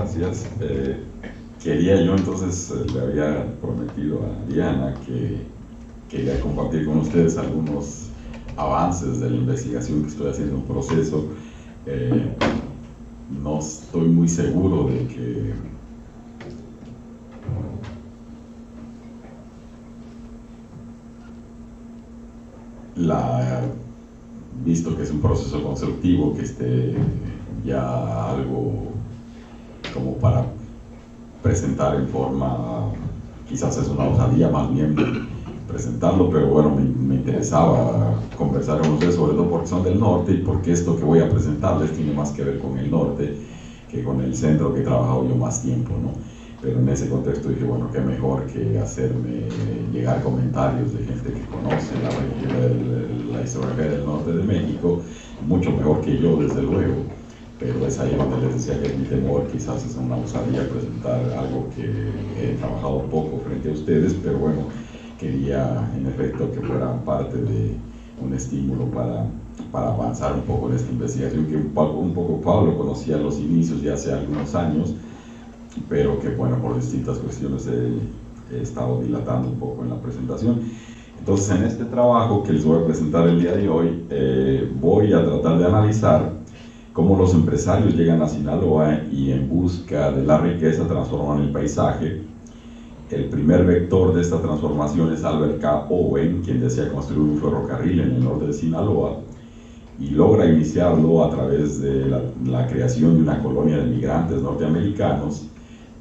gracias. Quería yo entonces, le había prometido a Diana que quería compartir con ustedes algunos avances de la investigación que estoy haciendo en proceso. No estoy muy seguro de que visto que es un proceso constructivo, que esté ya algo como para presentar en forma, quizás es una osadía más bien presentarlo, pero bueno, me interesaba conversar con ustedes, sobre todo porque son del norte y porque esto que voy a presentarles tiene más que ver con el norte que con el centro que he trabajado yo más tiempo, ¿no? Pero en ese contexto dije, bueno, qué mejor que hacerme llegar comentarios de gente que conoce la historiografía del norte de México, mucho mejor que yo, desde luego, pero es ahí donde les decía que mi temor quizás es una osadía presentar algo que he trabajado poco frente a ustedes, pero bueno, quería en efecto que fueran parte de un estímulo para avanzar un poco en esta investigación, que un poco Pablo conocía los inicios ya hace algunos años, pero que bueno, por distintas cuestiones he estado dilatando un poco en la presentación. Entonces, en este trabajo que les voy a presentar el día de hoy, voy a tratar de analizar cómo los empresarios llegan a Sinaloa y en busca de la riqueza transforman el paisaje. El primer vector de esta transformación es Albert K. Owen, quien desea construir un ferrocarril en el norte de Sinaloa y logra iniciarlo a través de la creación de una colonia de migrantes norteamericanos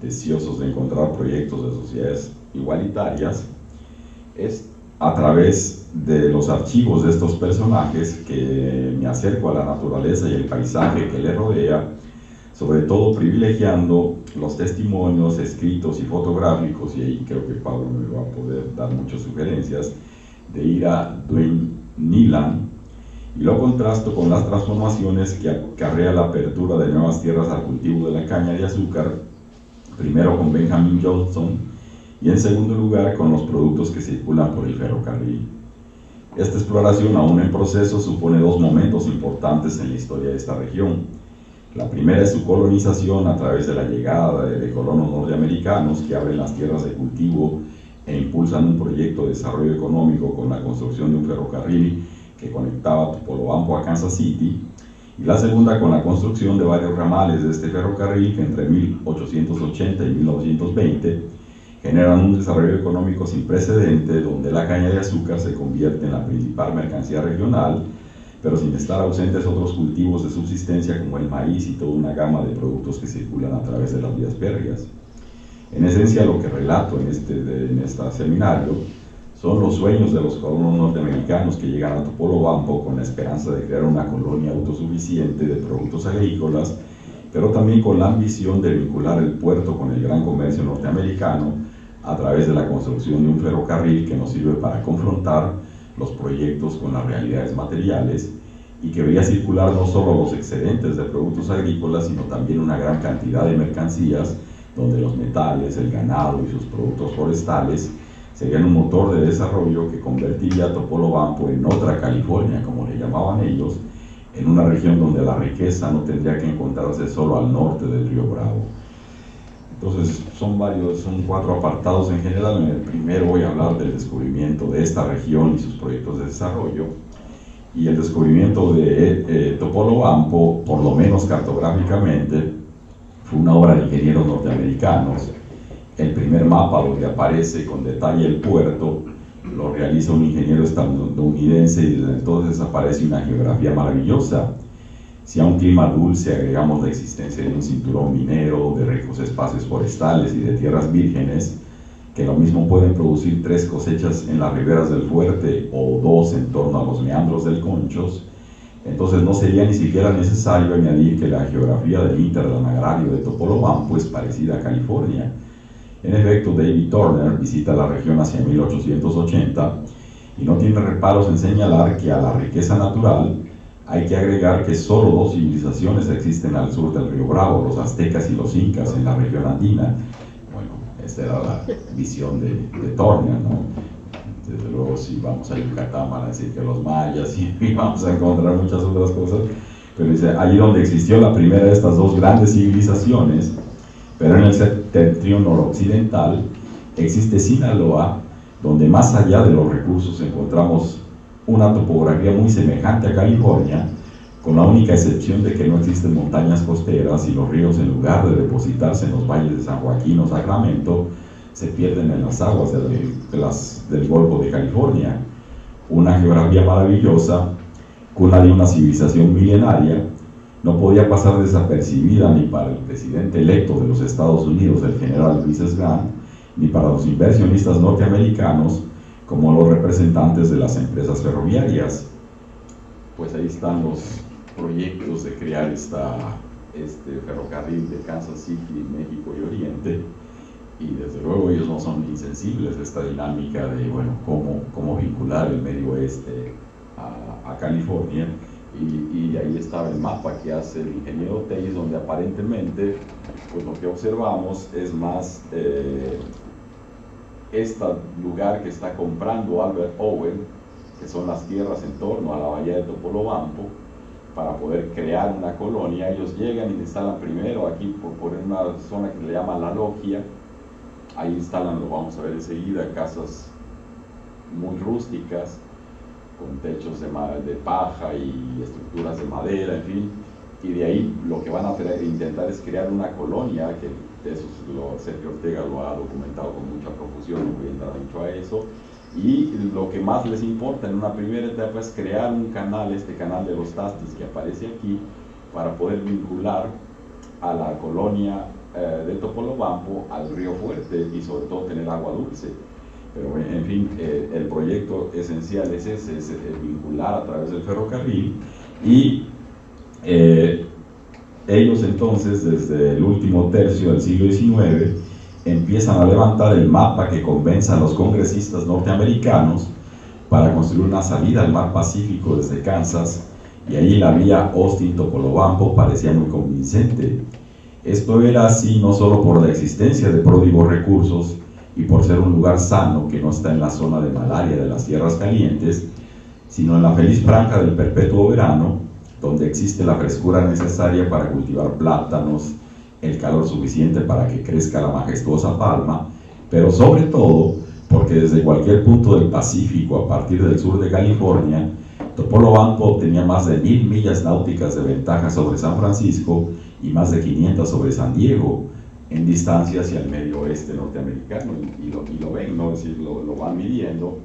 deseosos de encontrar proyectos de sociedades igualitarias. Es a través de los archivos de estos personajes que me acerco a la naturaleza y el paisaje que le rodea, sobre todo privilegiando los testimonios escritos y fotográficos, y ahí creo que Pablo me va a poder dar muchas sugerencias, de Ira Dwayne Neelan, y lo contrasto con las transformaciones que acarrea la apertura de nuevas tierras al cultivo de la caña de azúcar, primero con Benjamin Johnson y en segundo lugar con los productos que circulan por el ferrocarril. Esta exploración, aún en proceso, supone dos momentos importantes en la historia de esta región. La primera es su colonización a través de la llegada de colonos norteamericanos que abren las tierras de cultivo e impulsan un proyecto de desarrollo económico con la construcción de un ferrocarril que conectaba Topolobampo a Kansas City, y la segunda con la construcción de varios ramales de este ferrocarril que entre 1880 y 1920 generan un desarrollo económico sin precedente, donde la caña de azúcar se convierte en la principal mercancía regional, pero sin estar ausentes otros cultivos de subsistencia como el maíz y toda una gama de productos que circulan a través de las vías férreas. En esencia, lo que relato en este seminario son los sueños de los colonos norteamericanos que llegan a Topolobampo con la esperanza de crear una colonia autosuficiente de productos agrícolas, pero también con la ambición de vincular el puerto con el gran comercio norteamericano a través de la construcción de un ferrocarril que nos sirve para confrontar los proyectos con las realidades materiales y que vería circular no solo los excedentes de productos agrícolas, sino también una gran cantidad de mercancías donde los metales, el ganado y sus productos forestales serían un motor de desarrollo que convertiría a Topolobampo en otra California, como le llamaban ellos, en una región donde la riqueza no tendría que encontrarse solo al norte del río Bravo. Entonces son cuatro apartados en general. En el primero voy a hablar del descubrimiento de esta región y sus proyectos de desarrollo, y el descubrimiento de Topolobampo, por lo menos cartográficamente, fue una obra de ingenieros norteamericanos. El primer mapa donde aparece con detalle el puerto lo realiza un ingeniero estadounidense y desde entonces aparece una geografía maravillosa. Si a un clima dulce agregamos la existencia de un cinturón minero, de ricos espacios forestales y de tierras vírgenes, que lo mismo pueden producir 3 cosechas en las riberas del fuerte o 2 en torno a los meandros del Conchos, entonces no sería ni siquiera necesario añadir que la geografía del hinterland agrario de Topolobampo es parecida a California. En efecto, David Turner visita la región hacia 1880 y no tiene reparos en señalar que a la riqueza natural hay que agregar que solo 2 civilizaciones existen al sur del río Bravo, los aztecas y los incas en la región andina. Bueno, esta era la visión de Turner, ¿no? Desde luego, si vamos a Yucatán van a decir que los mayas y vamos a encontrar muchas otras cosas, pero dice, allí donde existió la primera de estas 2 grandes civilizaciones, Pero en el septentrión noroccidental existe Sinaloa, donde más allá de los recursos encontramos una topografía muy semejante a California, con la única excepción de que no existen montañas costeras y los ríos, en lugar de depositarse en los valles de San Joaquín o Sacramento, se pierden en las aguas del Golfo de California. Una geografía maravillosa, cuna de una civilización milenaria, no podía pasar desapercibida ni para el presidente electo de los Estados Unidos, el general Ulysses Grant, ni para los inversionistas norteamericanos, como los representantes de las empresas ferroviarias. Pues ahí están los proyectos de crear este ferrocarril de Kansas City, México y Oriente, y desde luego ellos no son insensibles a esta dinámica de, bueno, cómo vincular el Medio Oeste a California, y ahí estaba el mapa que hace el ingeniero Teis, donde aparentemente pues lo que observamos es más este lugar que está comprando Albert Owen, que son las tierras en torno a la bahía de Topolobampo, para poder crear una colonia. Ellos llegan y se instalan primero aquí por una zona que le llaman La Logia. Ahí instalan, lo vamos a ver enseguida, casas muy rústicas, con techos de paja y estructuras de madera, en fin, y de ahí lo que van a intentar es crear una colonia, que eso Sergio Ortega lo ha documentado con mucha profusión, no voy a entrar mucho a eso, y lo que más les importa en una primera etapa es crear un canal, este canal de los Tastis que aparece aquí, para poder vincular a la colonia de Topolobampo al río Fuerte y sobre todo tener agua dulce. Pero en fin, el proyecto esencial es ese, es vincular a través del ferrocarril, y ellos entonces desde el último tercio del siglo XIX empiezan a levantar el mapa que convence a los congresistas norteamericanos para construir una salida al mar Pacífico desde Kansas, y ahí la vía Austin-Topolobampo parecía muy convincente. Esto era así no solo por la existencia de pródigos recursos y por ser un lugar sano que no está en la zona de malaria de las tierras calientes, sino en la feliz franja del perpetuo verano, donde existe la frescura necesaria para cultivar plátanos, el calor suficiente para que crezca la majestuosa palma, pero sobre todo porque desde cualquier punto del Pacífico a partir del sur de California, Topolobampo obtenía más de 1000 millas náuticas de ventaja sobre San Francisco y más de 500 sobre San Diego, en distancia hacia el medio oeste norteamericano, y lo ven, ¿no? Es decir, lo van midiendo,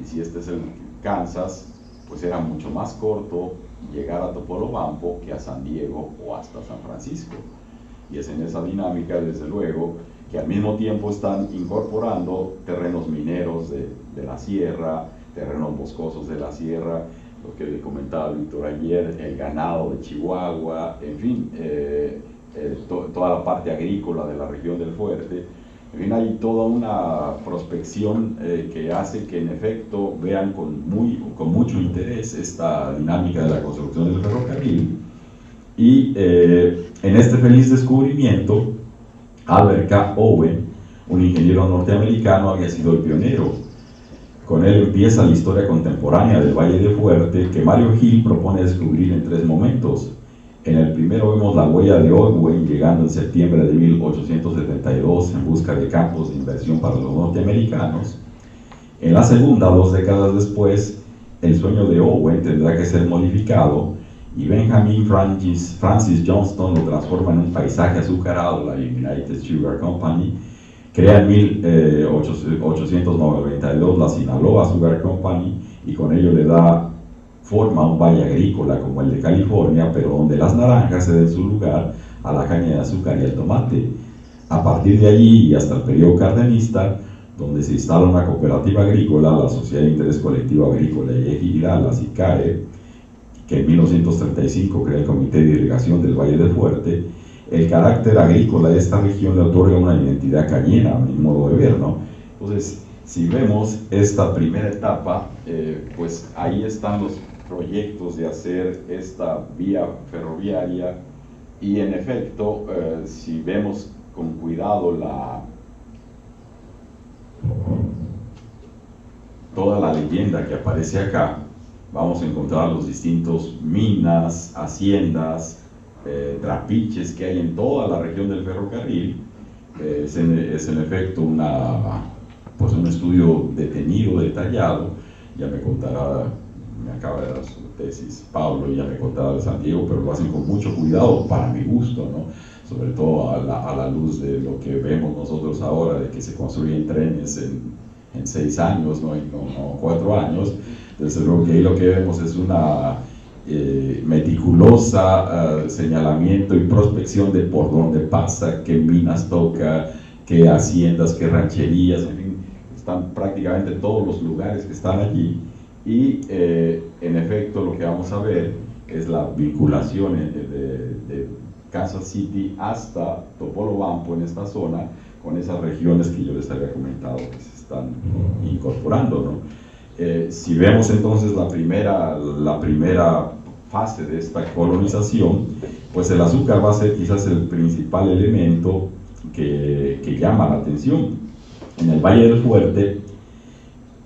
y si este es el Kansas, pues era mucho más corto llegar a Topolobampo que a San Diego o hasta San Francisco. Y es en esa dinámica, desde luego, que al mismo tiempo están incorporando terrenos mineros de la sierra, terrenos boscosos de la sierra, lo que le comentaba Víctor ayer, el ganado de Chihuahua, en fin, toda la parte agrícola de la región del Fuerte. En fin, hay toda una prospección que hace que en efecto vean con mucho interés esta dinámica de la construcción del ferrocarril. Y en este feliz descubrimiento, Albert K. Owen, un ingeniero norteamericano, había sido el pionero. Con él empieza la historia contemporánea del Valle de Fuerte, que Mario Hill propone descubrir en 3 momentos. En el primero vemos la huella de Owen llegando en septiembre de 1872 en busca de campos de inversión para los norteamericanos. En la segunda, 2 décadas después, el sueño de Owen tendrá que ser modificado, y Benjamin Francis Johnston lo transforma en un paisaje azucarado. La United Sugar Company crea en 1892 la Sinaloa Sugar Company, y con ello le da forma a un valle agrícola como el de California, pero donde las naranjas ceden su lugar a la caña de azúcar y al tomate. A partir de allí y hasta el periodo cardenista, donde se instala una cooperativa agrícola, la Sociedad de Interés Colectivo Agrícola y Ejidal, la SICAE, que en 1935 crea el Comité de Irrigación del Valle de Fuerte, el carácter agrícola de esta región le otorga una identidad cañera, a mi modo de ver, ¿no? Entonces, si vemos esta primera etapa, pues ahí están los proyectos de hacer esta vía ferroviaria, y en efecto, si vemos con cuidado toda la leyenda que aparece acá, vamos a encontrar los distintos minas, haciendas, trapiches que hay en toda la región del ferrocarril, Es en efecto pues un estudio detenido, detallado. Ya me contará, me acaba de dar su tesis Pablo, y ya me contará de San Diego, pero lo hacen con mucho cuidado, para mi gusto, ¿no? Sobre todo a la luz de lo que vemos nosotros ahora, de que se construyen trenes en 6 años, ¿no? Y no 4 años. Entonces creo que ahí lo que vemos es una meticulosa señalamiento y prospección de por dónde pasa, qué minas toca, qué haciendas, qué rancherías, en fin, están prácticamente todos los lugares que están allí. Y en efecto lo que vamos a ver es la vinculación de Kansas City hasta Topolobampo, en esta zona, con esas regiones que yo les había comentado que se están incorporando, ¿no? Si vemos entonces la primera fase de esta colonización, pues el azúcar va a ser quizás el principal elemento que llama la atención. En el Valle del Fuerte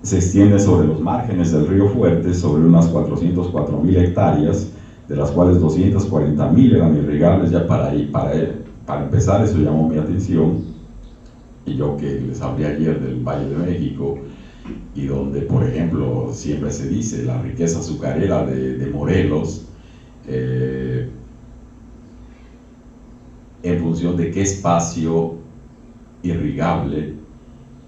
se extiende sobre los márgenes del río Fuerte sobre unas 404.000 hectáreas, de las cuales 240.000 eran irrigables. Ya para empezar, eso llamó mi atención, y yo que les hablé ayer del Valle de México, y donde, por ejemplo, siempre se dice la riqueza azucarera de Morelos, en función de qué espacio irrigable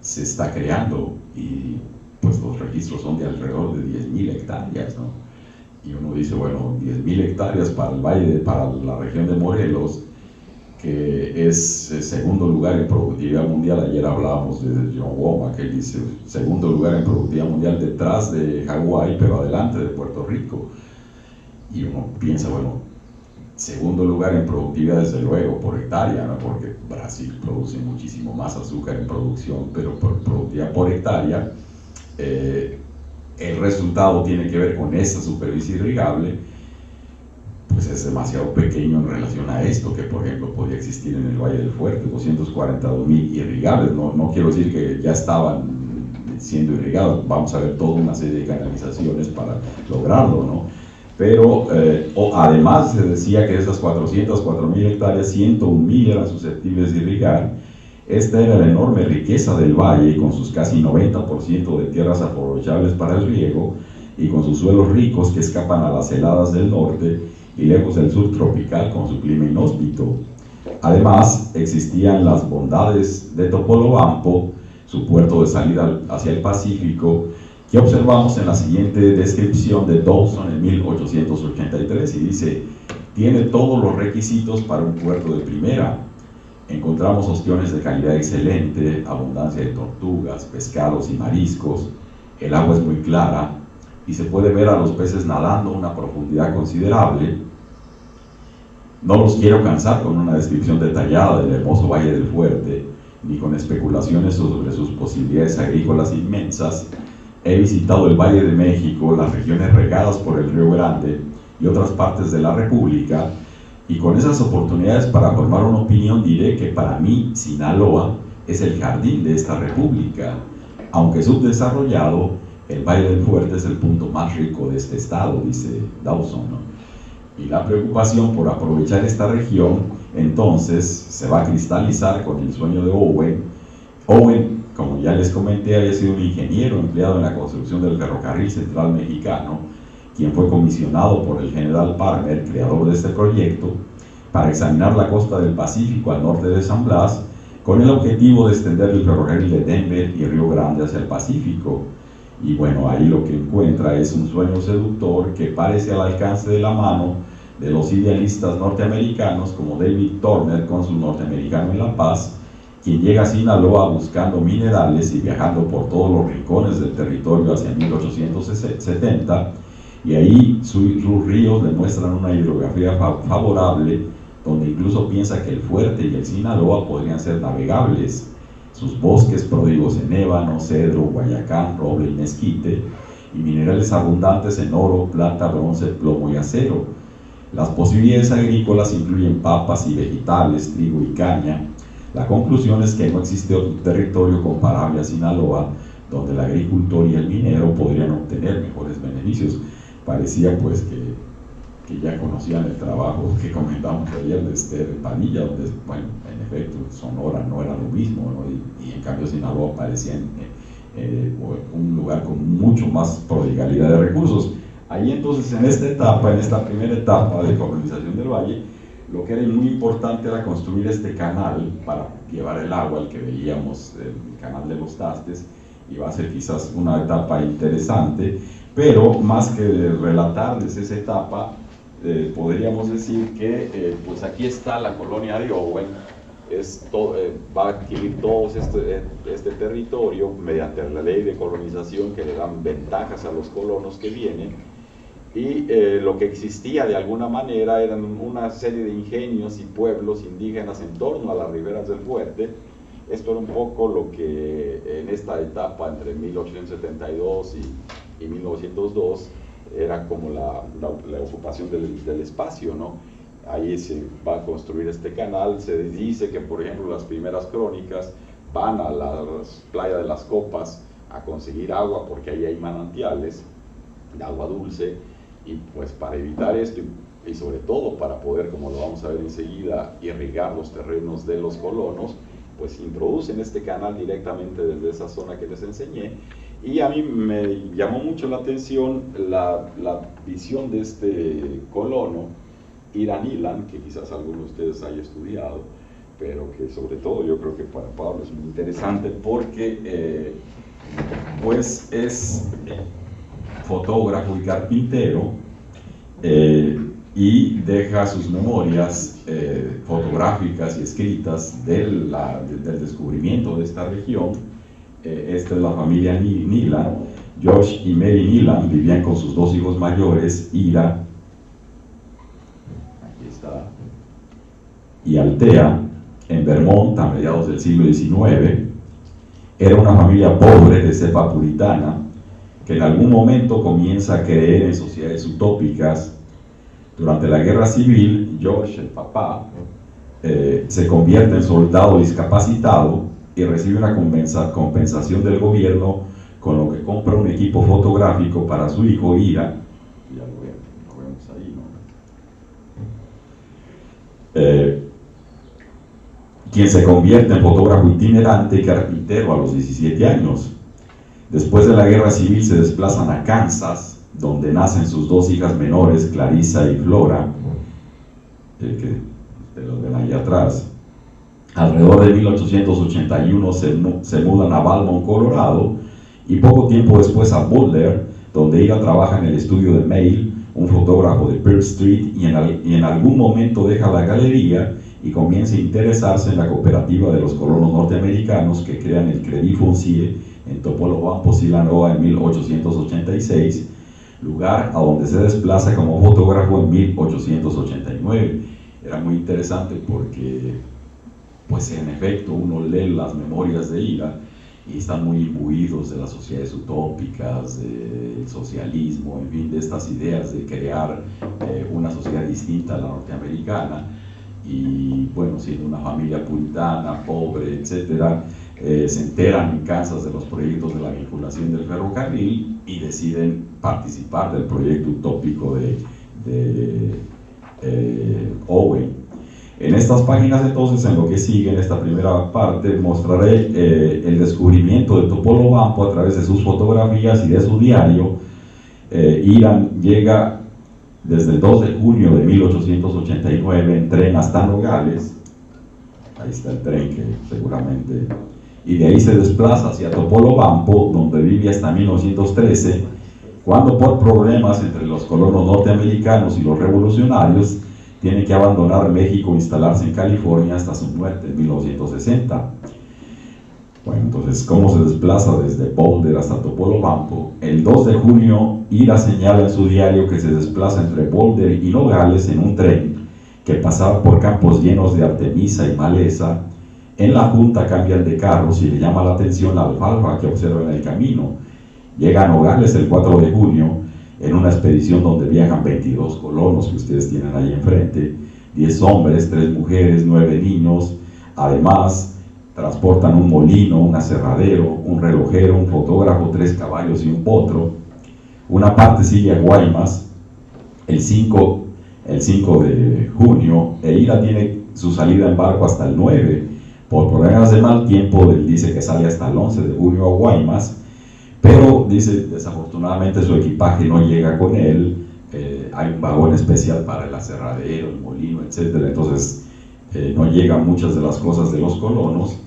se está creando, y pues los registros son de alrededor de 10.000 hectáreas, ¿no? Y uno dice, bueno, 10.000 hectáreas para el valle, para la región de Morelos, que es el segundo lugar en productividad mundial. Ayer hablábamos de John Womack, que dice segundo lugar en productividad mundial detrás de Hawái, pero adelante de Puerto Rico. Y uno piensa, bueno, segundo lugar en productividad desde luego por hectárea, ¿no? Porque Brasil produce muchísimo más azúcar en producción, pero por productividad por hectárea, el resultado tiene que ver con esa superficie irrigable, pues es demasiado pequeño en relación a esto, que por ejemplo podía existir en el Valle del Fuerte, 242.000 irrigables. No quiero decir que ya estaban siendo irrigados, vamos a ver toda una serie de canalizaciones para lograrlo, ¿no? Pero además se decía que de esas 404.000 hectáreas, 101.000 eran susceptibles de irrigar. Esta era la enorme riqueza del valle, con sus casi 90% de tierras aprovechables para el riego, y con sus suelos ricos que escapan a las heladas del norte y lejos del sur tropical con su clima inhóspito. Además, existían las bondades de Topolobampo, su puerto de salida hacia el Pacífico, que observamos en la siguiente descripción de Dawson en 1883, y dice: tiene todos los requisitos para un puerto de primera. Encontramos ostiones de calidad excelente, abundancia de tortugas, pescados y mariscos, el agua es muy clara y se puede ver a los peces nadando a una profundidad considerable. No los quiero cansar con una descripción detallada del hermoso Valle del Fuerte, ni con especulaciones sobre sus posibilidades agrícolas inmensas. He visitado el Valle de México, las regiones regadas por el Río Grande y otras partes de la República, y con esas oportunidades para formar una opinión diré que para mí Sinaloa es el jardín de esta república. Aunque subdesarrollado, el Valle del Fuerte es el punto más rico de este estado, dice Dawson, ¿no? Y la preocupación por aprovechar esta región entonces se va a cristalizar con el sueño de Owen. Owen, como ya les comenté, había sido un ingeniero empleado en la construcción del ferrocarril central mexicano, quien fue comisionado por el general Palmer, creador de este proyecto, para examinar la costa del Pacífico al norte de San Blas, con el objetivo de extender el ferrocarril de Denver y Río Grande hacia el Pacífico. Y bueno, ahí lo que encuentra es un sueño seductor que parece al alcance de la mano de los idealistas norteamericanos como David Turner, cónsul norteamericano en La Paz, quien llega a Sinaloa buscando minerales y viajando por todos los rincones del territorio hacia 1870, y ahí sus ríos demuestran una hidrografía favorable, donde incluso piensa que el Fuerte y el Sinaloa podrían ser navegables. Sus bosques pródigos en ébano, cedro, guayacán, roble y mezquite, y minerales abundantes en oro, plata, bronce, plomo y acero. Las posibilidades agrícolas incluyen papas y vegetales, trigo y caña. La conclusión es que no existe otro territorio comparable a Sinaloa donde el agricultor y el minero podrían obtener mejores beneficios. Parecía pues que ya conocían el trabajo que comentamos ayer de Esther Padilla, donde, bueno, en efecto, Sonora no era lo mismo, ¿no? Y en cambio Sinaloa parecía un lugar con mucho más prodigalidad de recursos. Ahí entonces en esta primera etapa de colonización del valle, lo que era muy importante era construir este canal para llevar el agua, el que veíamos, el canal de los Tastes, y va a ser quizás una etapa interesante, pero más que relatarles esa etapa, podríamos decir que pues aquí está la colonia de Owen, va a adquirir todo este territorio mediante la ley de colonización que le dan ventajas a los colonos que vienen, y lo que existía de alguna manera eran una serie de ingenios y pueblos indígenas en torno a las riberas del fuerte. Esto era un poco lo que en esta etapa entre 1872 y 1902 era como la ocupación del espacio, ¿no? Ahí se va a construir este canal. Se dice que, por ejemplo, las primeras crónicas van a la playa de las Copas a conseguir agua porque ahí hay manantiales de agua dulce, y pues para evitar esto y sobre todo para poder, como lo vamos a ver enseguida, irrigar los terrenos de los colonos, pues introducen este canal directamente desde esa zona que les enseñé. Y a mí me llamó mucho la atención la visión de este colono, Ira Nilan, que quizás alguno de ustedes haya estudiado, pero que sobre todo yo creo que para Pablo es muy interesante porque pues es fotógrafo y carpintero, y deja sus memorias fotográficas y escritas del descubrimiento de esta región. Esta es la familia Nilan. Josh y Mary Nilan vivían con sus dos hijos mayores, Ira, aquí está, y Altea, en Vermont a mediados del siglo XIX. Era una familia pobre de cepa puritana que en algún momento comienza a creer en sociedades utópicas. Durante la guerra civil, Josh, el papá, se convierte en soldado discapacitado y recibe una compensación del gobierno, con lo que compra un equipo fotográfico para su hijo Ira. Ya lo vemos ahí, ¿no? Quien se convierte en fotógrafo itinerante y carpintero a los 17 años. Después de la guerra civil se desplazan a Kansas, donde nacen sus dos hijas menores, Clarissa y Flora, que ustedes los ven ahí atrás. Alrededor de 1881 se mudan a Valmont, Colorado, y poco tiempo después a Boulder, donde ella trabaja en el estudio de Mail, un fotógrafo de Pearl Street, y en algún momento deja la galería y comienza a interesarse en la cooperativa de los colonos norteamericanos que crean el Credit Foncier en Topolobampo, Sinaloa, en 1886, lugar a donde se desplaza como fotógrafo en 1889. Era muy interesante porque, pues en efecto, uno lee las memorias de Ira y están muy imbuidos de las sociedades utópicas, del socialismo, en fin, de estas ideas de crear una sociedad distinta a la norteamericana. Y bueno, siendo una familia puritana, pobre, etcétera, se enteran en Kansas de los proyectos de la vinculación del ferrocarril y deciden participar del proyecto utópico de Owen. En estas páginas entonces, en lo que sigue, en esta primera parte, mostraré el descubrimiento de Topolobampo a través de sus fotografías y de su diario. Ira llega desde el 2 de junio de 1889 en tren hasta Nogales. Ahí está el tren que seguramente... Y de ahí se desplaza hacia Topolobampo, donde vive hasta 1913, cuando por problemas entre los colonos norteamericanos y los revolucionarios, tiene que abandonar México e instalarse en California hasta su muerte en 1960. Bueno, entonces, ¿cómo se desplaza desde Boulder hasta Topolobampo? El 2 de junio, Ira señala en su diario que se desplaza entre Boulder y Nogales en un tren que pasaba por campos llenos de artemisa y maleza. En la junta cambian de carros y le llama la atención la alfalfa que observa en el camino. Llega a Nogales el 4 de junio en una expedición donde viajan 22 colonos que ustedes tienen ahí enfrente, 10 hombres, 3 mujeres, 9 niños. Además, transportan un molino, un aserradero, un relojero, un fotógrafo, 3 caballos y un potro. Una parte sigue a Guaymas el 5 de junio, e Ira tiene su salida en barco hasta el 9, Por problemas de mal tiempo, él dice que sale hasta el 11 de julio a Guaymas, pero dice desafortunadamente su equipaje no llega con él. Hay un vagón especial para el aserradero, el molino, etcétera. Entonces no llegan muchas de las cosas de los colonos.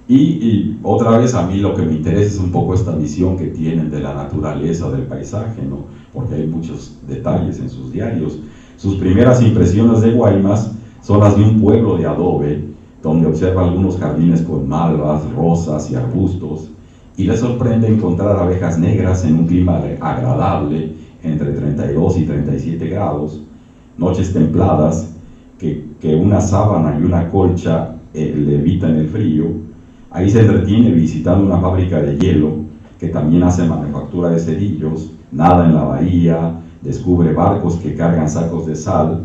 Y otra vez a mí lo que me interesa es un poco esta visión que tienen de la naturaleza, del paisaje, ¿no? Porque hay muchos detalles en sus diarios. Sus primeras impresiones de Guaymas son las de un pueblo de adobe, donde observa algunos jardines con malvas, rosas y arbustos, y le sorprende encontrar abejas negras en un clima agradable, entre 32 y 37 grados, noches templadas, que una sábana y una colcha le evitan el frío. Ahí se entretiene visitando una fábrica de hielo, que también hace manufactura de cerillos, nada en la bahía, descubre barcos que cargan sacos de sal.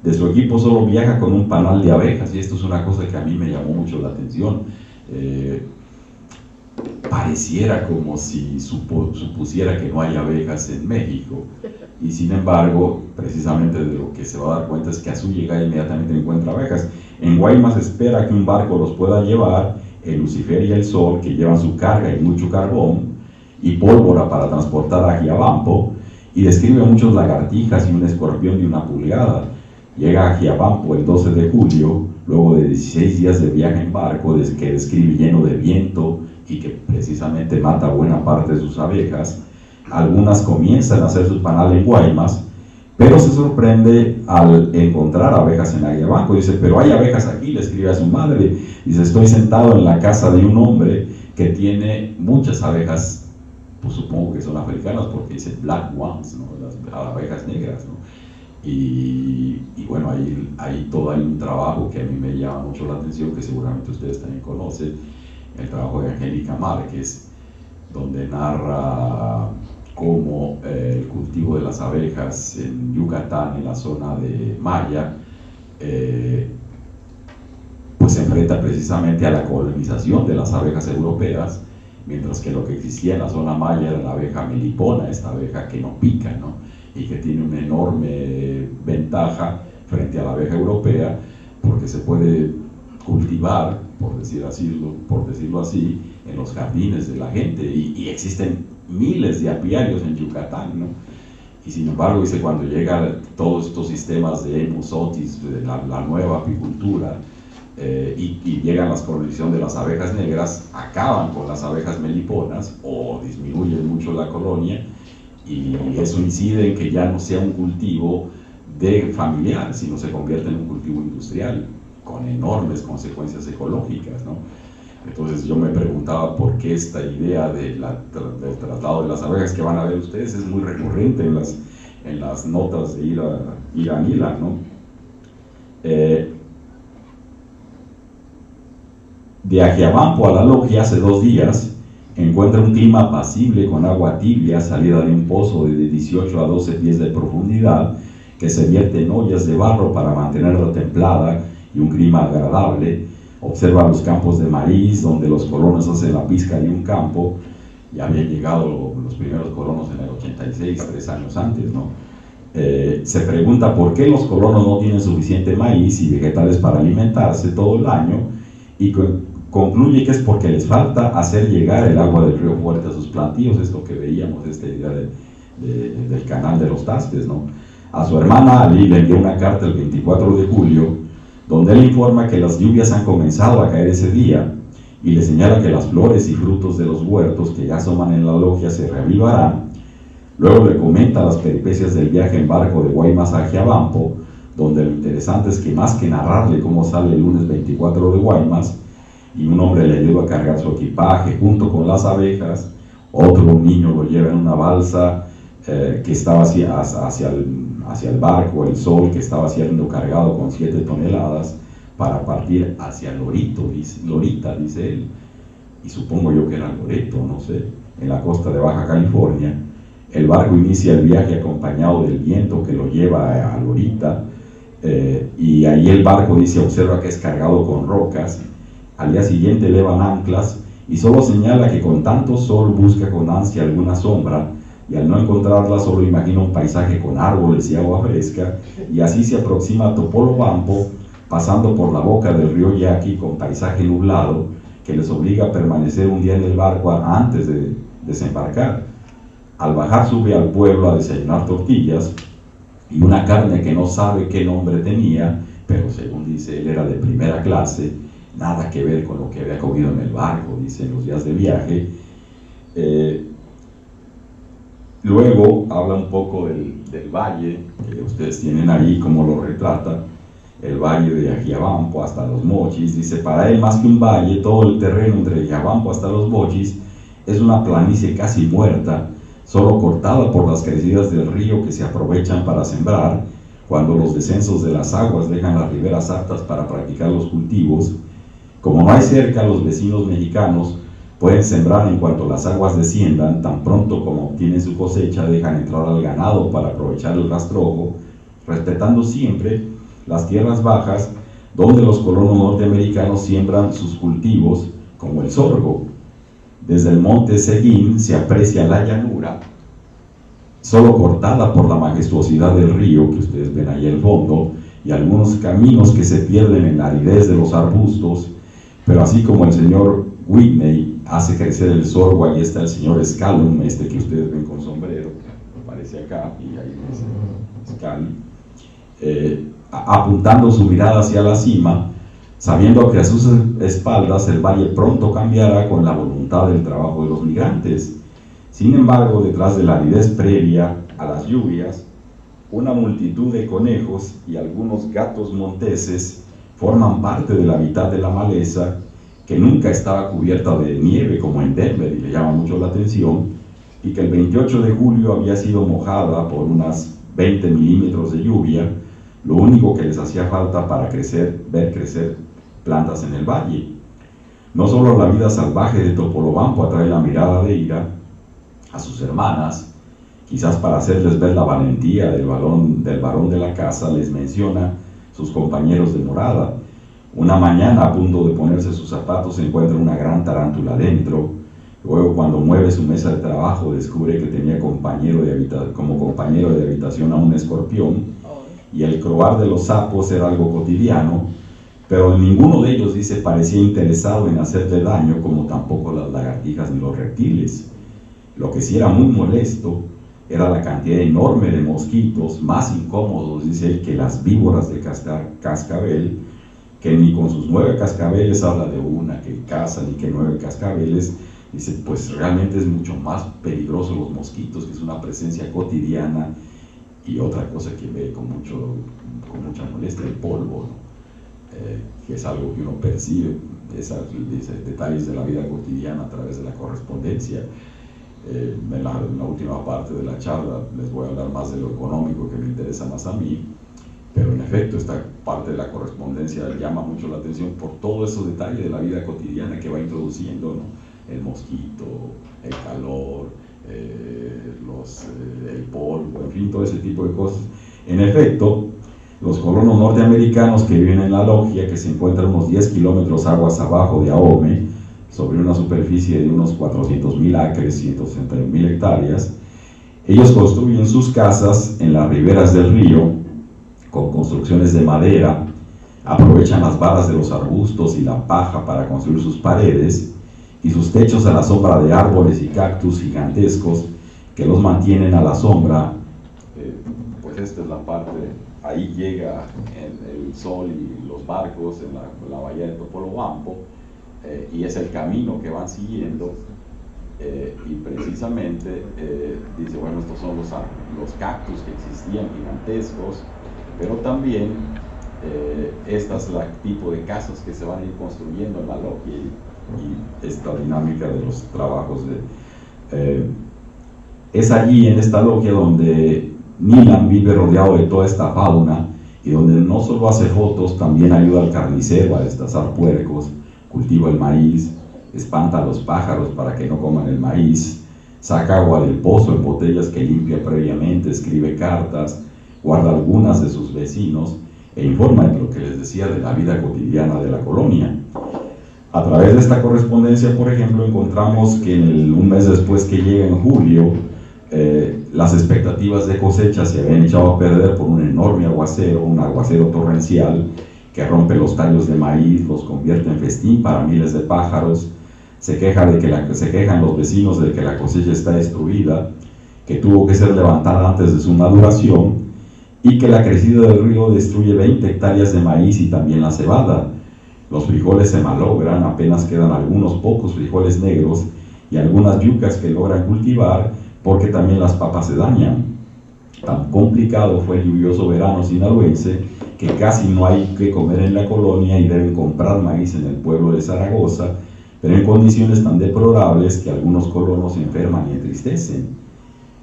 De su equipo solo viaja con un panal de abejas, y esto es una cosa que a mí me llamó mucho la atención. Pareciera como si supusiera que no hay abejas en México, y sin embargo, precisamente de lo que se va a dar cuenta es que a su llegada inmediatamente encuentra abejas. En Guaymas espera que un barco los pueda llevar, el Lucifer y el Sol, que llevan su carga y mucho carbón y pólvora para transportar a Giabampo, y describe muchos lagartijas y un escorpión de 1 pulgada. Llega a Giabampo el 12 de julio, luego de 16 días de viaje en barco, que describe lleno de viento y que precisamente mata buena parte de sus abejas. Algunas comienzan a hacer su panal en Guaymas, pero se sorprende al encontrar abejas en Aguiabanco. Dice, pero hay abejas aquí, le escribe a su madre. Dice, estoy sentado en la casa de un hombre que tiene muchas abejas, pues supongo que son africanas, porque dice black ones, ¿no? Las abejas negras, ¿no? Y bueno, hay todo un trabajo que a mí me llama mucho la atención, que seguramente ustedes también conocen, el trabajo de Angélica Márquez, donde narra cómo el cultivo de las abejas en Yucatán, en la zona de Maya, pues se enfrenta precisamente a la colonización de las abejas europeas, mientras que lo que existía en la zona maya era la abeja melipona, esta abeja que no pica, ¿no? Y que tiene una enorme ventaja frente a la abeja europea, porque se puede cultivar, por decirlo así, en los jardines de la gente, y existen miles de apiarios en Yucatán, ¿no? Y sin embargo, dice, cuando llegan todos estos sistemas de Emus otis, de la nueva apicultura, y llegan las colonización de las abejas negras, acaban con las abejas meliponas o disminuyen mucho la colonia, y eso incide en que ya no sea un cultivo de familiar, sino se convierte en un cultivo industrial, con enormes consecuencias ecológicas, ¿no? Entonces yo me preguntaba por qué esta idea del traslado de las abejas, que van a ver ustedes, es muy recurrente en las notas de Irán Ilan, ¿no? De Ajiabampo a la logia hace 2 días, encuentra un clima apacible con agua tibia salida de un pozo de 18 a 12 pies de profundidad, que se vierte en ollas de barro para mantenerla templada y un clima agradable. Observa los campos de maíz, donde los colonos hacen la pizca de un campo. Ya habían llegado los primeros colonos en el 86, 3 años antes, ¿no? Se pregunta por qué los colonos no tienen suficiente maíz y vegetales para alimentarse todo el año, y concluye que es porque les falta hacer llegar el agua del río Fuerte a sus plantíos. Esto que veíamos, esta idea del canal de los Tastes, ¿no? A su hermana Ali le envió una carta el 24 de julio, donde él informa que las lluvias han comenzado a caer ese día, y le señala que las flores y frutos de los huertos que ya asoman en la logia se reavivarán. Luego le comenta las peripecias del viaje en barco de Guaymas a Ajiabampo, donde lo interesante es que, más que narrarle cómo sale el lunes 24 de Guaymas, y un hombre le ayuda a cargar su equipaje junto con las abejas, otro niño lo lleva en una balsa que estaba hacia el barco, el Sol, que estaba siendo cargado con 7 toneladas para partir hacia Lorita, dice él, y supongo yo que era Loreto, no sé, en la costa de Baja California. El barco inicia el viaje acompañado del viento que lo lleva a Lorita, y ahí el barco, dice, observa que es cargado con rocas. Al día siguiente elevan anclas, y solo señala que con tanto sol busca con ansia alguna sombra, y al no encontrarla solo imagina un paisaje con árboles y agua fresca, y así se aproxima a Topolobampo, pasando por la boca del río Yaqui con paisaje nublado que les obliga a permanecer un día en el barco antes de desembarcar. Al bajar sube al pueblo a desayunar tortillas y una carne que no sabe qué nombre tenía, pero según dice él era de primera clase, nada que ver con lo que había comido en el barco, dice, en los días de viaje. Luego habla un poco del valle que ustedes tienen ahí, como lo retrata, el valle de Ajiabampo hasta los Mochis. Dice, para él más que un valle, todo el terreno entre Ajiabampo hasta los Mochis es una planicie casi muerta, solo cortada por las crecidas del río que se aprovechan para sembrar, cuando los descensos de las aguas dejan las riberas aptas para practicar los cultivos. Como no hay cerca, los vecinos mexicanos pueden sembrar en cuanto las aguas desciendan. Tan pronto como obtienen su cosecha, dejan entrar al ganado para aprovechar el rastrojo, respetando siempre las tierras bajas donde los colonos norteamericanos siembran sus cultivos, como el sorgo. Desde el monte Seguín se aprecia la llanura, solo cortada por la majestuosidad del río que ustedes ven ahí al fondo, y algunos caminos que se pierden en la aridez de los arbustos. Pero así como el señor Whitney hace crecer el sorgo, ahí está el señor Scallon, este que ustedes ven con sombrero, aparece acá, y ahí dice Scallon, apuntando su mirada hacia la cima, sabiendo que a sus espaldas el valle pronto cambiará con la voluntad del trabajo de los migrantes. Sin embargo, detrás de la aridez previa a las lluvias, una multitud de conejos y algunos gatos monteses forman parte de la mitad de la maleza, que nunca estaba cubierta de nieve como en Denver, y le llama mucho la atención, y que el 28 de julio había sido mojada por unas 20 milímetros de lluvia, lo único que les hacía falta para ver crecer plantas en el valle. No solo la vida salvaje de Topolobampo atrae la mirada de ira a sus hermanas, quizás para hacerles ver la valentía del varón de la casa, les menciona sus compañeros de morada. Una mañana, a punto de ponerse sus zapatos, se encuentra una gran tarántula dentro. Luego, cuando mueve su mesa de trabajo, descubre que tenía como compañero de habitación a un escorpión, y el croar de los sapos era algo cotidiano, pero ninguno de ellos, dice, parecía interesado en hacerle daño, como tampoco las lagartijas ni los reptiles. Lo que sí era muy molesto era la cantidad enorme de mosquitos, más incómodos, dice él, que las víboras de cascabel, que ni con sus 9 cascabeles habla de una que caza, ni que 9 cascabeles. Dice, pues realmente es mucho más peligroso los mosquitos, que es una presencia cotidiana. Y otra cosa que ve con mucha molestia, el polvo, ¿no? Que es algo que uno percibe, dice, detalles de la vida cotidiana a través de la correspondencia. En la última parte de la charla les voy a hablar más de lo económico, que me interesa más a mí, pero en efecto esta parte de la correspondencia llama mucho la atención por todos esos detalles de la vida cotidiana que va introduciendo, ¿no? El mosquito, el calor, el polvo, en fin, todo ese tipo de cosas. En efecto, los colonos norteamericanos que viven en la logia, que se encuentra unos 10 kilómetros aguas abajo de Ahome, sobre una superficie de unos 400.000 acres, 161.000 hectáreas, ellos construyen sus casas en las riberas del río, con construcciones de madera, aprovechan las varas de los arbustos y la paja para construir sus paredes, y sus techos a la sombra de árboles y cactus gigantescos que los mantienen a la sombra. Pues esta es la parte, ahí llega el sol y los barcos en la bahía de Topolobampo, y es el camino que van siguiendo, y precisamente dice, bueno, estos son los cactus que existían gigantescos, pero también esta es el tipo de casas que se van a ir construyendo en la logia, y esta dinámica de los trabajos es allí en esta logia donde Nilan vive rodeado de toda esta fauna, y donde no solo hace fotos, también ayuda al carnicero a destazar puercos, cultiva el maíz, espanta a los pájaros para que no coman el maíz, saca agua del pozo en botellas que limpia previamente, escribe cartas, guarda algunas de sus vecinos e informa en lo que les decía de la vida cotidiana de la colonia. A través de esta correspondencia, por ejemplo, encontramos que un mes después que llega en julio, las expectativas de cosecha se habían echado a perder por un enorme aguacero, un aguacero torrencial que rompe los tallos de maíz, los convierte en festín para miles de pájaros. Se quejan los vecinos de que la cosecha está destruida, que tuvo que ser levantada antes de su maduración, y que la crecida del río destruye 20 hectáreas de maíz y también la cebada. Los frijoles se malogran, apenas quedan algunos pocos frijoles negros y algunas yucas que logran cultivar, porque también las papas se dañan. Tan complicado fue el lluvioso verano sinaloense que casi no hay que comer en la colonia y deben comprar maíz en el pueblo de Zaragoza, pero en condiciones tan deplorables que algunos colonos se enferman y entristecen.